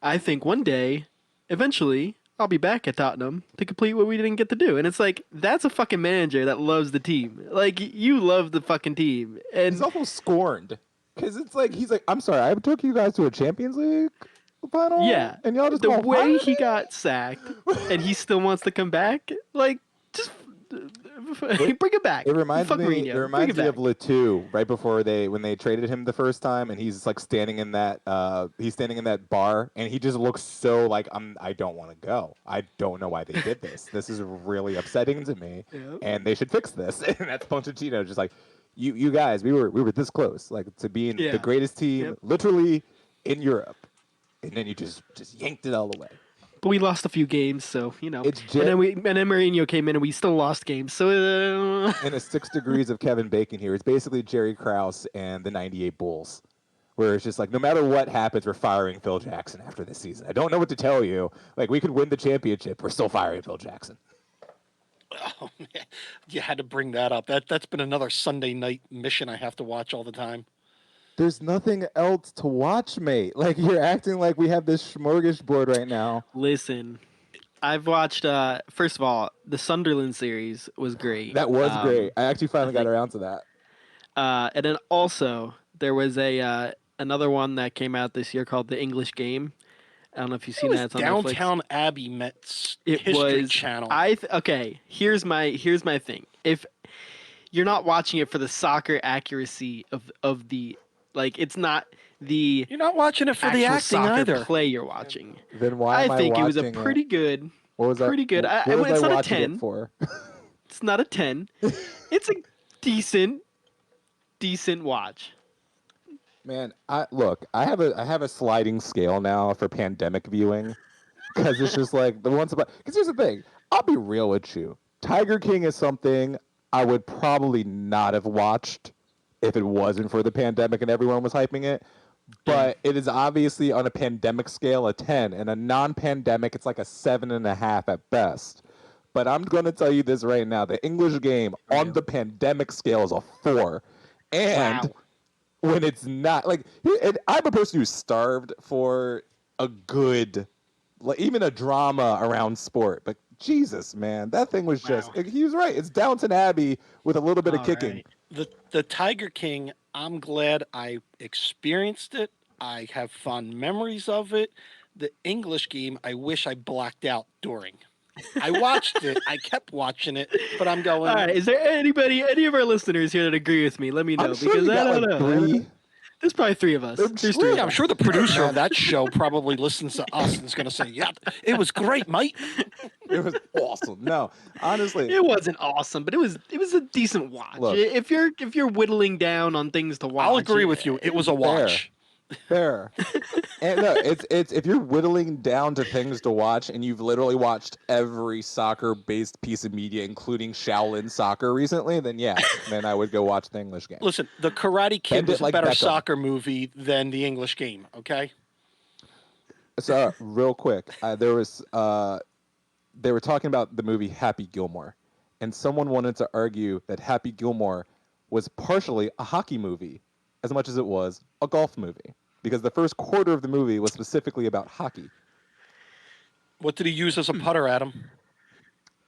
I think one day, eventually, I'll be back at Tottenham to complete what we didn't get to do. And it's like, that's a fucking manager that loves the team. Like, you love the fucking team. And he's almost scorned. Because it's like, he's like, I'm sorry, I took you guys to a Champions League final? Yeah. And y'all just the way he got sacked and he still wants to come back, like, just bring him back. It reminds me of Letou right before when they traded him the first time, and he's like standing in that bar, and he just looks so like I don't want to go. I don't know why they did this. This is really upsetting to me, and they should fix this. And that's Pochettino, just like you guys, we were this close, like to being the greatest team literally in Europe, and then you just yanked it all away. But we lost a few games, so and then Mourinho came in, and we still lost games. So and it's 6 degrees of Kevin Bacon here. It's basically Jerry Krause and the '98 Bulls, where it's just like no matter what happens, we're firing Phil Jackson after this season. I don't know what to tell you. Like we could win the championship, we're still firing Phil Jackson. Oh man, you had to bring that up. That's been another Sunday night mission I have to watch all the time. There's nothing else to watch, mate. Like, you're acting like we have this smorgasbord right now. Listen, I've watched. First of all, the Sunderland series was great. That was great. I actually finally got think- around to that. And then also there was a another one that came out this year called The English Game. I don't know if you've seen It was that. It's on Downtown Netflix. Abbey Met's It History was Channel. Okay. Here's my thing. If you're not watching it for the soccer accuracy of the it's not the You're not watching it for actual the acting soccer either. play you're watching. Then why I am I think watching it was a pretty good. What was pretty that? good. What was It's I not a watching 10. it for? It's not a 10. It's a decent watch. Man, I have a sliding scale now for pandemic viewing because it's just like the ones about. Because here's the thing, I'll be real with you. Tiger King is something I would probably not have watched if it wasn't for the pandemic and everyone was hyping it. But it is obviously on a pandemic scale a 10, and a non-pandemic it's like a 7.5 at best. But I'm going to tell you this right now: the English Game on the pandemic scale is a 4, and. Wow. When it's not like I'm a person who's starved for a good, like even a drama around sport. But Jesus, man, that thing was just. He was right. It's Downton Abbey with a little bit of kicking. Right. The Tiger King, I'm glad I experienced it. I have fond memories of it. The English Game, I wish I blacked out during. I watched it. I kept watching it, but I'm going. All right. Is there any of our listeners here that agree with me? Let me know I'm sure because you I got don't like know. 3. There's probably 3 of us. There's 3 of I'm us. sure the producer of that show probably listens to us and is going to say, "Yeah, it was great, mate." It was awesome. No, honestly, It wasn't awesome, but it was a decent watch. Look. If you're whittling down on things to watch, I'll agree with you. It was a watch. fair. And no, it's if you're whittling down to things to watch, and you've literally watched every soccer-based piece of media, including Shaolin soccer recently, then I would go watch the English Game. Listen, The Karate Kid Bend it was a like better Beckham. soccer movie than The English Game. Okay. So real quick, they were talking about the movie Happy Gilmore, and someone wanted to argue that Happy Gilmore was partially a hockey movie as much as it was a golf movie, because the first quarter of the movie was specifically about hockey. What did he use as a putter, Adam?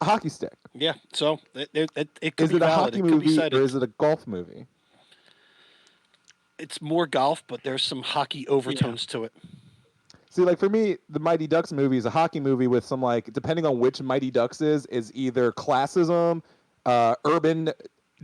A hockey stick. Yeah, so it could Is be it a valid. hockey It could be movie said. or is it a golf movie? It's more golf, but there's some hockey overtones to it. See, like for me, the Mighty Ducks movie is a hockey movie with some, like, depending on which Mighty Ducks is either classism, urban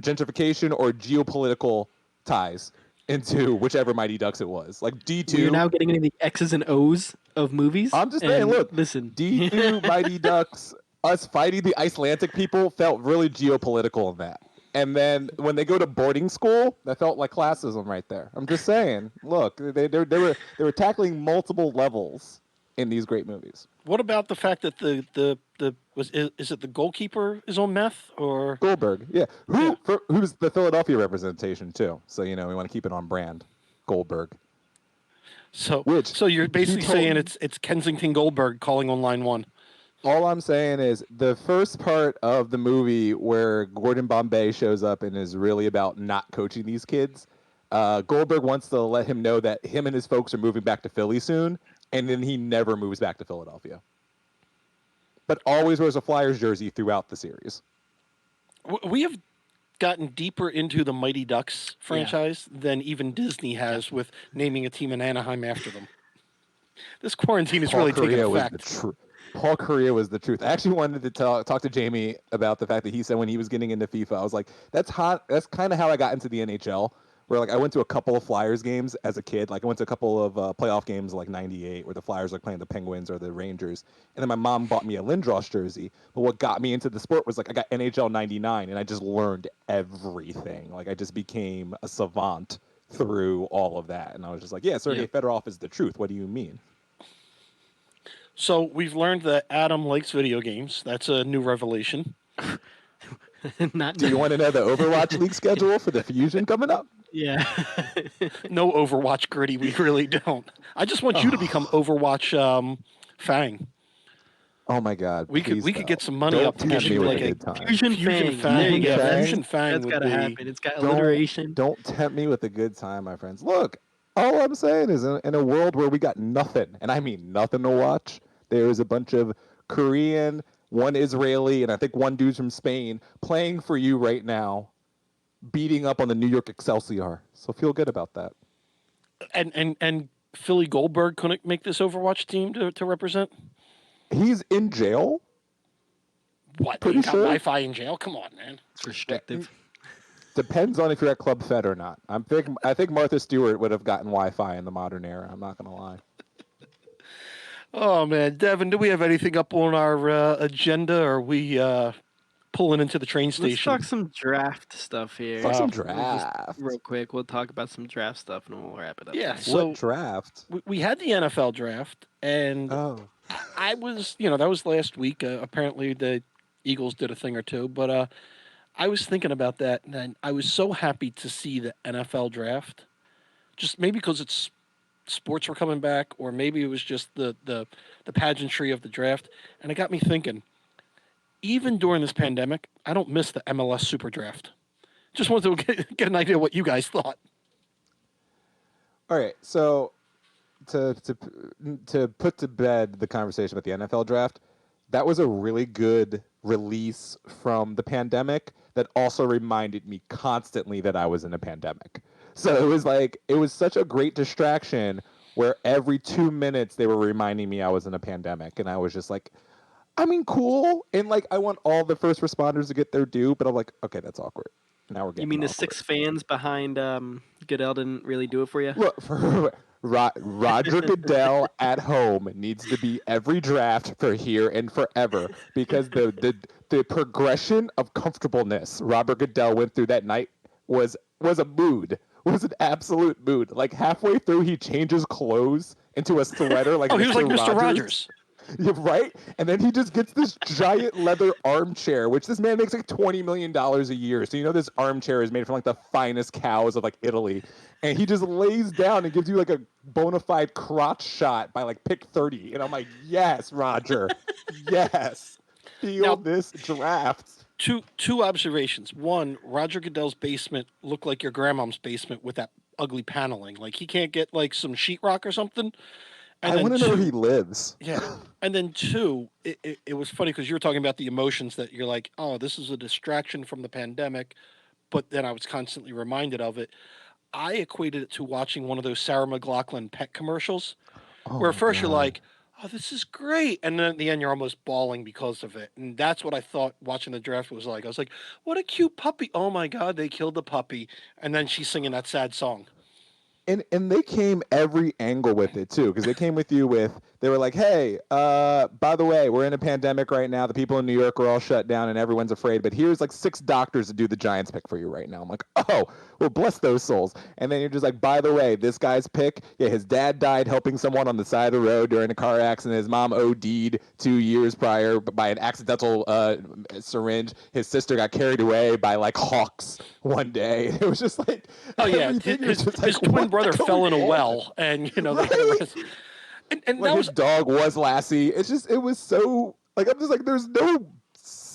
gentrification, or geopolitical ties into whichever Mighty Ducks it was. Like D2. You're now getting into the X's and O's of movies. I'm just saying, look, listen. D2, Mighty Ducks, us fighting the Icelandic people felt really geopolitical in that. And then when they go to boarding school, that felt like classism right there. I'm just saying, look, they were tackling multiple levels in these great movies. What about the fact that is it the goalkeeper is on meth or Goldberg? Yeah, who's the Philadelphia representation too. So we want to keep it on brand. Goldberg. So you're basically saying it's Kensington Goldberg calling on line 1. All I'm saying is the first part of the movie where Gordon Bombay shows up and is really about not coaching these kids. Goldberg wants to let him know that him and his folks are moving back to Philly soon, and then he never moves back to Philadelphia. But always wears a Flyers jersey throughout the series. We have gotten deeper into the Mighty Ducks franchise than even Disney has with naming a team in Anaheim after them. This quarantine is really taking effect. Paul Correa was the truth. I actually wanted to talk to Jamie about the fact that he said when he was getting into FIFA, I was like, that's hot. That's kind of how I got into the NHL. Where like I went to a couple of Flyers games as a kid. Like I went to a couple of playoff games like '98 where the Flyers were playing the Penguins or the Rangers. And then my mom bought me a Lindros jersey. But what got me into the sport was like I got NHL '99 and I just learned everything. Like I just became a savant through all of that. And I was just like, yeah, Sergei Fedorov is the truth. What do you mean? So we've learned that Adam likes video games. That's a new revelation. Do you want to know the Overwatch League schedule for the Fusion coming up? Yeah. No Overwatch gritty, we really don't. I just want you to become Overwatch Fang. Oh my God! We please could get some money Don't up to tempt get me you with like a a good time. Fusion Fang. There you go. Fang? Fusion Fang That's would gotta be. happen. It's got alliteration. Don't tempt me with a good time, my friends. Look, all I'm saying is in a world where we got nothing, and I mean nothing to watch, there is a bunch of Korean, one Israeli, and I think one dude's from Spain playing for you right now, beating up on the New York Excelsior. So feel good about that. And Philly Goldberg couldn't make this Overwatch team to represent. He's in jail. What? Pretty He got sure. Wi-Fi in jail? Come on, man. It's restrictive. Depends on if you're at Club Fed or not. I think Martha Stewart would have gotten Wi-Fi in the modern era. I'm not gonna lie. Oh man, Devin, do we have anything up on our agenda? Or are we pulling into the train Let's station? talk some draft stuff here. Talk some We'll draft. just, real quick, we'll talk about some draft stuff and we'll wrap it up. Yeah. So what draft? We had the NFL draft, and I was, that was last week. Apparently, the Eagles did a thing or two, but I was thinking about that, and I was so happy to see the NFL draft. Just maybe because it's sports were coming back, or maybe it was just the pageantry of the draft, and it got me thinking. Even during this pandemic, I don't miss the MLS Super Draft. Just wanted to get an idea of what you guys thought. All right, so to put to bed the conversation about the NFL draft, that was a really good release from the pandemic that also reminded me constantly that I was in a pandemic. So it was such a great distraction where every 2 minutes they were reminding me I was in a pandemic, and I was just like, I mean, cool, and like I want all the first responders to get their due, but I'm like, okay, that's awkward. Now we're getting. You mean the awkward. 6 fans behind Goodell didn't really do it for you? Look, Roger Goodell at home needs to be every draft for here and forever because the progression of comfortableness Robert Goodell went through that night was a mood. Was an absolute mood. Like halfway through, he changes clothes into a sweater. Like he was like Mr. Rogers. Yeah, right? And then he just gets this giant leather armchair, which this man makes like $20 million a year. So this armchair is made from like the finest cows of like Italy. And he just lays down and gives you like a bona fide crotch shot by like pick 30. And I'm like, yes, Roger. Yes. Feel this draft. Two observations. One, Roger Goodell's basement looked like your grandmom's basement with that ugly paneling. Like he can't get like some sheetrock or something. And I want to know where he lives. Yeah. And then two, it was funny because you were talking about the emotions that you're like, oh, this is a distraction from the pandemic. But then I was constantly reminded of it. I equated it to watching one of those Sarah McLachlan pet commercials where at first you're like, oh, this is great. And then at the end, you're almost bawling because of it. And that's what I thought watching the draft was like. I was like, what a cute puppy. Oh, my God, they killed the puppy. And then she's singing that sad song. And they came every angle with it too, because they came with you with, they were like, hey, by the way, we're in a pandemic right now. The people in New York are all shut down and everyone's afraid, but here's like 6 doctors to do the Giants pick for you right now. I'm like, oh, well, bless those souls. And then you're just like, by the way, this guy's pick, yeah, his dad died helping someone on the side of the road during a car accident. His mom OD'd 2 years prior by an accidental syringe. His sister got carried away by like hawks one day. It was just like, oh yeah, his twin brother fell in a well, and right? and like that his dog was Lassie. It was so like I'm just like there's no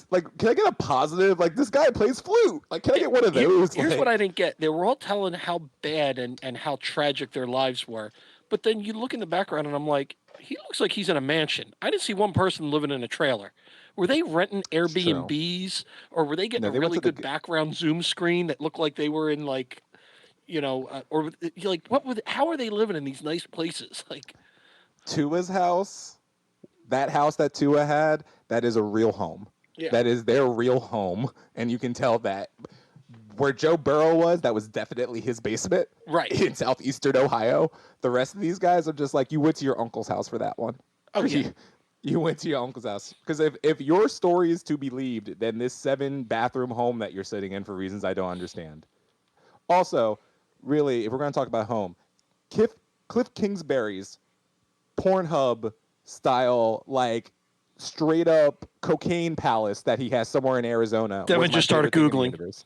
like can I get a positive? Like this guy plays flute. Like can I get one of those? Here's what I didn't get. They were all telling how bad and how tragic their lives were, but then you look in the background and I'm like, he looks like he's in a mansion. I didn't see one person living in a trailer. Were they renting Airbnbs or were they getting a really good background Zoom screen that looked like they were in like, or like how are they living in these nice places? Like Tua's house, that house that Tua had, that is a real home. Yeah. That is their real home, and you can tell that. Where Joe Burrow was, that was definitely his basement. Right. In southeastern Ohio. The rest of these guys are just like, you went to your uncle's house for that one. Oh, yeah. You went to your uncle's house. Because if your story is to be believed, then this 7-bathroom home that you're sitting in for reasons I don't understand. Also, really, if we're going to talk about home, Cliff Kingsbury's Pornhub style, like, straight up cocaine palace that he has somewhere in Arizona. Devin just started Googling.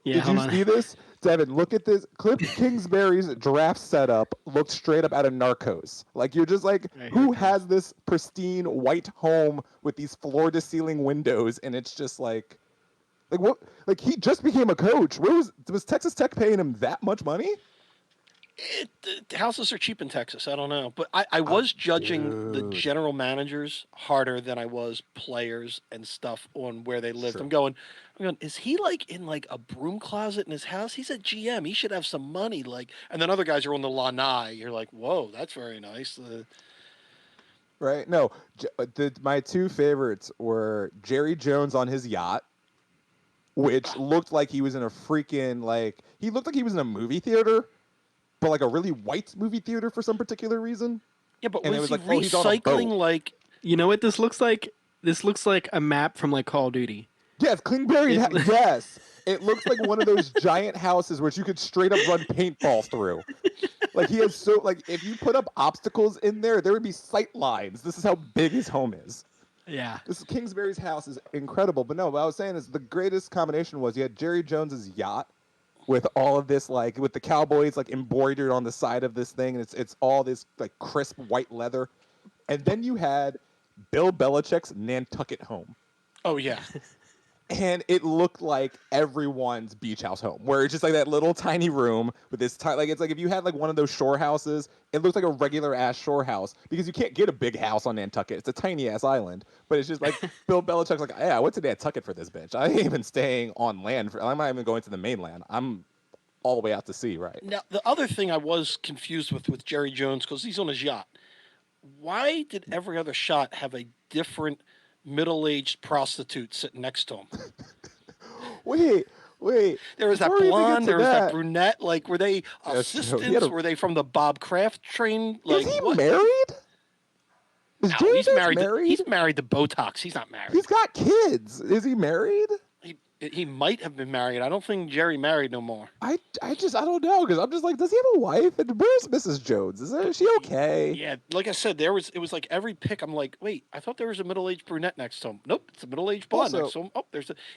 Yeah, Did you see this? Devin, look at this. Cliff Kingsbury's draft setup looks straight up out of Narcos. Like, you're just like, who has this pristine white home with these floor-to-ceiling windows? And it's just like what? Like, he just became a coach. Was Texas Tech paying him that much money? The houses are cheap in Texas. I don't know, but I was judging the general managers harder than I was players and stuff on where they lived. Sure. I'm going, is he like in like a broom closet in his house? He's a GM. He should have some money. Like, and then other guys are on the lanai. You're like, whoa, that's very nice. Right? No, my two favorites were Jerry Jones on his yacht, which looked like he was in a freaking he looked like he was in a movie theater. But like a really white movie theater for some particular reason. Yeah, but and was he like, recycling like? You know what this looks like? This looks like a map from like Call of Duty. Yes, Klingberry. Yes, it looks like one of those giant houses where you could straight up run paintball through. Like he has if you put up obstacles in there, there would be sight lines. This is how big his home is. Yeah. This Kingsbury's house is incredible. But no, what I was saying is the greatest combination was you had Jerry Jones's yacht. With all of this, with the Cowboys embroidered on the side of this thing, and it's all this crisp white leather, and then you had Bill Belichick's Nantucket home. Oh yeah, and it looked like everyone's beach house home, where it's just like that little tiny room with this it's like if you had one of those shore houses, it looks like a regular ass shore house because you can't get a big house on Nantucket. It's a tiny ass island, but it's just like Bill Belichick's like, yeah, I went to Nantucket for this bitch. I ain't even staying on land. I'm not even going to the mainland. I'm all the way out to sea, right? Now the other thing I was confused with Jerry Jones because he's on his yacht. Why did every other shot have a different middle-aged prostitute sitting next to him? Wait. There was that blonde, there was that brunette. Like, were they assistants? Were they from the Bob Kraft train? Like, is he married? No, he's married. He's married to Botox. He's not married. He's got kids. Is he married? He might have been married. I don't think Jerry married no more. I don't know because I'm just like, does he have a wife? And where's Mrs. Jones? Is she okay? Yeah, like I said, it was like every pick. I'm like, wait, I thought there was a middle-aged brunette next to him. Nope, it's a middle-aged blonde next to him. Oh,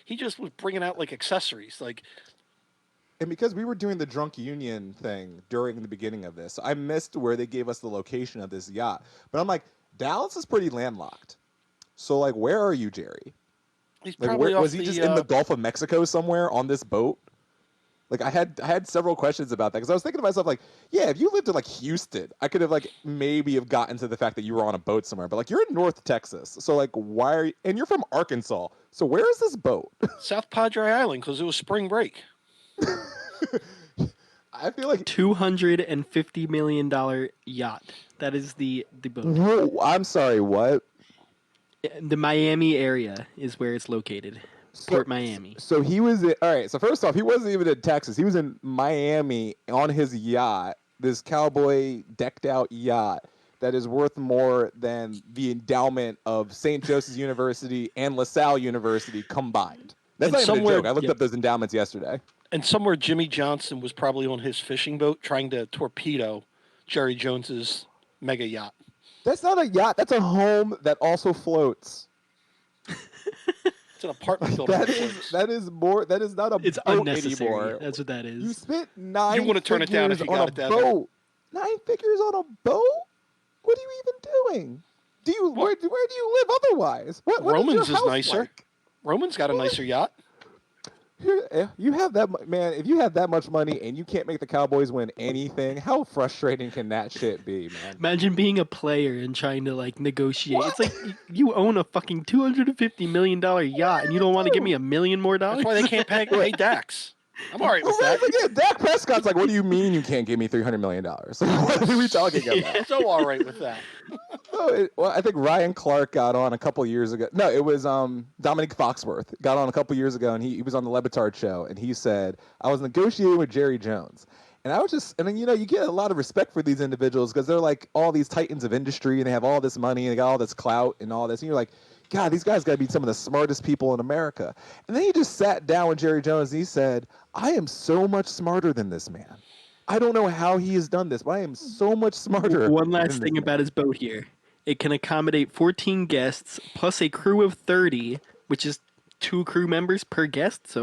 he just was bringing out accessories, And because we were doing the drunk union thing during the beginning of this, I missed where they gave us the location of this yacht. But I'm like, Dallas is pretty landlocked. So where are you, Jerry? He's probably was he just in the Gulf of Mexico somewhere on this boat? I had several questions about that because I was thinking to myself yeah, if you lived in Houston, I could have maybe have gotten to the fact that you were on a boat somewhere. But you're in North Texas, so why are you? And you're from Arkansas, so where is this boat? South Padre Island because it was spring break. I feel like $250 million yacht. That is the boat. Whoa, I'm sorry, what? The Miami area is where it's located. Port Miami. So he was all right. So first off, he wasn't even in Texas. He was in Miami on his yacht, this cowboy decked out yacht that is worth more than the endowment of St. Joseph's University and LaSalle University combined. That's not even a joke. I looked up those endowments yesterday. And somewhere Jimmy Johnson was probably on his fishing boat trying to torpedo Jerry Jones's mega yacht. That's not a yacht. That's a home that also floats. It's an apartment building. That is more. That is not a it's boat unnecessary. Anymore. That's what that is. You spent 9. You want to turn it down if you got it down. Boat. 9 figures on a boat? What are you even doing? Where do you live otherwise? What Romans is nicer. Like? Roman's got a nicer yacht. You have that, man. If you have that much money and you can't make the Cowboys win anything, how frustrating can that shit be, man? Imagine being a player and trying to negotiate. What? It's like you own a fucking $250 million yacht and you don't want to give me $1 million more. That's why they can't pay Dax. I'm all right with that. Yeah, Dak Prescott's like, what do you mean you can't give me $300 million? What are we talking about? So all right with that. Well, I think Ryan Clark got on a couple years ago. No, it was Dominic Foxworth got on a couple years ago, and he was on the Lebitard show, and he said, I was negotiating with Jerry Jones. And I was just, and then, you get a lot of respect for these individuals because they're like all these titans of industry, and they have all this money, and they got all this clout and all this. And you're like, God, these guys got to be some of the smartest people in America. And then he just sat down with Jerry Jones, and he said, I am so much smarter than this man. I don't know how he has done this, but I am so much smarter. One last thing about his boat here. It can accommodate 14 guests plus a crew of 30, which is 2 crew members per guest.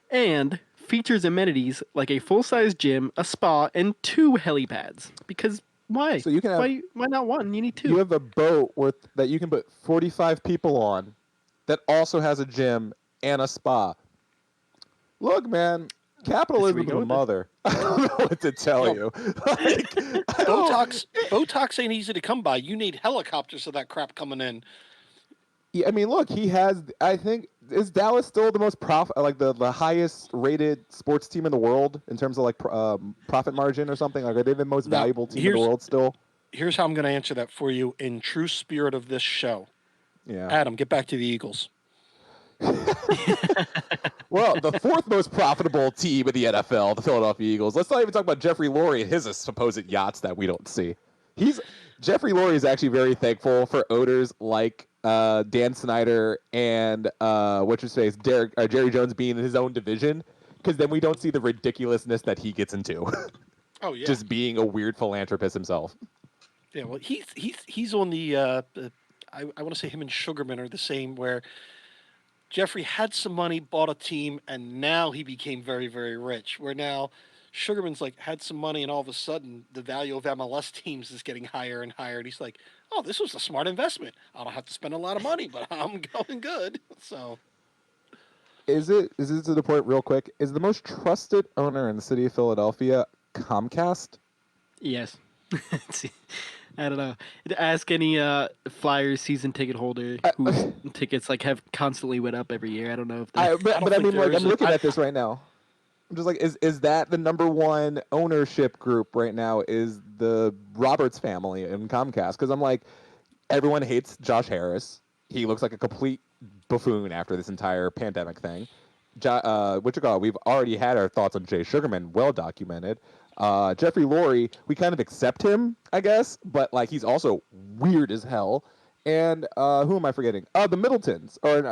And features amenities like a full-size gym, a spa, and 2 helipads. Because why? So you can have, why not one? You need 2. You have a boat that you can put 45 people on that also has a gym and a spa. Look, man, capitalism is a mother. I don't know what to tell you. Like, Botox ain't easy to come by. You need helicopters of that crap coming in. Yeah, I mean, look, he has. I think is Dallas still the most the highest rated sports team in the world in terms of profit margin or something? Like, are they the most valuable team in the world still? Here's how I'm going to answer that for you in true spirit of this show. Yeah, Adam, get back to the Eagles. Well, the 4th most profitable team in the NFL, the Philadelphia Eagles. Let's not even talk about Jeffrey Lurie and his supposed yachts that we don't see. Jeffrey Lurie is actually very thankful for owners like Dan Snyder and Jerry Jones being in his own division, because then we don't see the ridiculousness that he gets into. Oh yeah, just being a weird philanthropist himself. Yeah, well, he's on the. I want to say him and Sugarman are the same, where Jeffrey had some money, bought a team, and now he became very, very rich. Where now Sugarman's had some money, and all of a sudden the value of MLS teams is getting higher and higher. And he's like, "Oh, this was a smart investment. I don't have to spend a lot of money, but I'm going good." So, is it to the point, real quick? Is the most trusted owner in the city of Philadelphia Comcast? Yes. I don't know. Ask any Flyers season ticket holder whose tickets have constantly went up every year. I don't know if. But I mean, I'm looking at this right now. I'm just is that the number one ownership group right now? Is the Roberts family in Comcast? Because I'm like, everyone hates Josh Harris. He looks like a complete buffoon after this entire pandemic thing. We've already had our thoughts on Jay Sugarman, well documented. Jeffrey Lurie, we kind of accept him, I guess, but he's also weird as hell. And who am I forgetting? The Middletons, or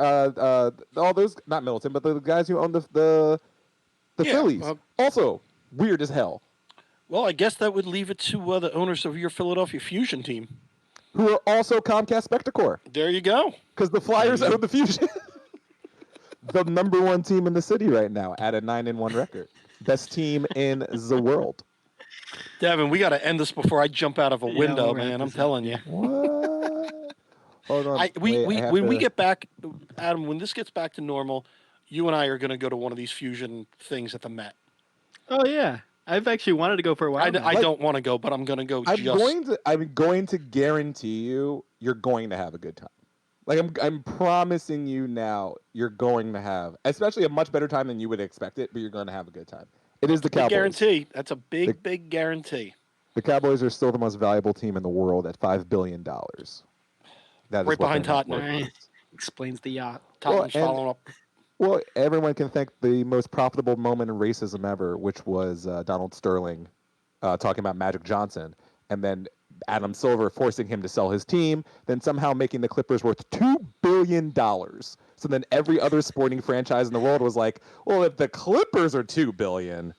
all those, not Middleton, but the guys who own the Phillies, also weird as hell. Well, I guess that would leave it to the owners of your Philadelphia Fusion team, who are also Comcast Spectacor. There you go. Because the Flyers own the Fusion. The number one team in the city right now at a 9-1 record. Best team in the world. Devin, we got to end this before I jump out of a window, man. I'm telling you. What? Hold on. When we get back, Adam, when this gets back to normal, you and I are going to go to one of these Fusion things at the Met. Oh, yeah. I've actually wanted to go for a while. I don't want to go, but I'm going to go. I'm going to guarantee you're going to have a good time. I'm promising you now, you're going to have, especially a much better time than you would expect it, but you're going to have a good time. It is the Cowboys. Guarantee. That's a big guarantee. The Cowboys are still the most valuable team in the world at $5 billion. That right behind Tottenham. Explains the yacht. Tottenham's following up. Well, everyone can thank the most profitable moment in racism ever, which was Donald Sterling talking about Magic Johnson, and then Adam Silver forcing him to sell his team, then somehow making the Clippers worth $2 billion. So then every other sporting franchise in the world was like, well, if the Clippers are $2 billion,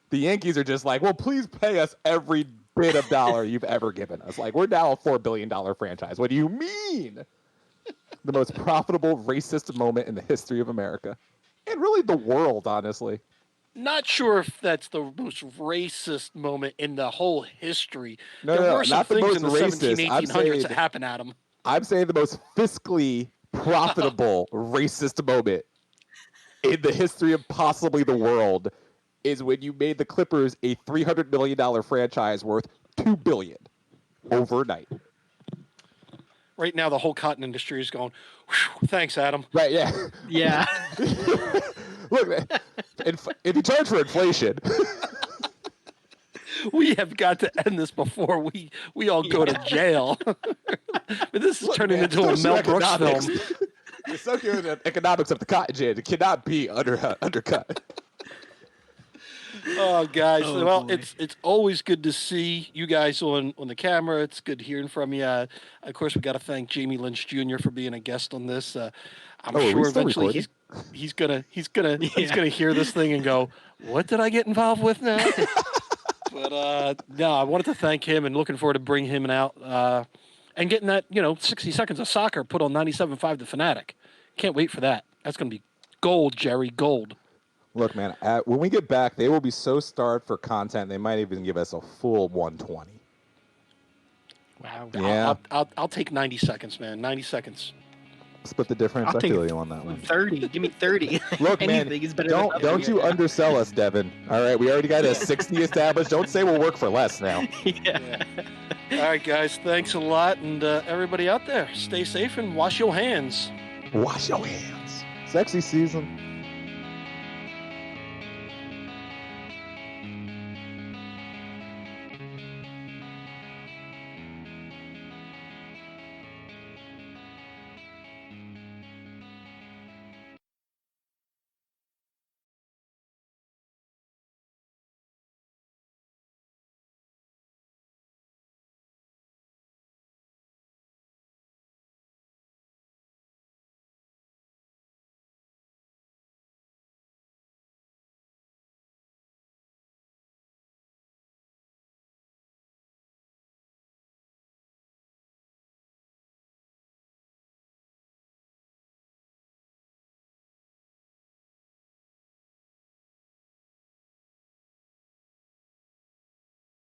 the Yankees are just like, well, please pay us every bit of dollar you've ever given us. We're now a $4 billion franchise. What do you mean? The most profitable racist moment in the history of America. And really the world, honestly. Not sure if that's the most racist moment in the whole history. There were some things in the racist. 1700s, 1800s that happened, Adam. I'm saying the most fiscally profitable racist moment in the history of possibly the world is when you made the Clippers a $300 million franchise worth $2 billion overnight. Right now, the whole cotton industry is going, thanks, Adam. Right, yeah. Yeah. Look, if you charge for inflation... We have got to end this before we all go to jail. But this is turning into a Mel Brooks film. The socioeconomics of the cotton gin cannot be undercut. Oh, guys. Well, it's always good to see you guys on the camera. It's good hearing from you. Of course, we got to thank Jamie Lynch Jr. for being a guest on this. I'm sure eventually he's gonna hear this thing and go, "What did I get involved with now?" But no, I wanted to thank him and looking forward to bringing him out and getting that 60 seconds of soccer put on 97.5 The Fanatic. Can't wait for that. That's gonna be gold, Jerry, gold. Look, man, when we get back, they will be so starved for content, they might even give us a full 120. Wow. Yeah. I'll take 90 seconds, man. 90 seconds. Split the difference. I'll I take feel you on that one. 30. Give me 30. Look, Anything man, is better don't than don't you undersell us, Devin. All right, we already got a 60 established. Don't say we'll work for less now. Yeah. All right, guys. Thanks a lot, and everybody out there, stay safe and wash your hands. Wash your hands. Sexy season.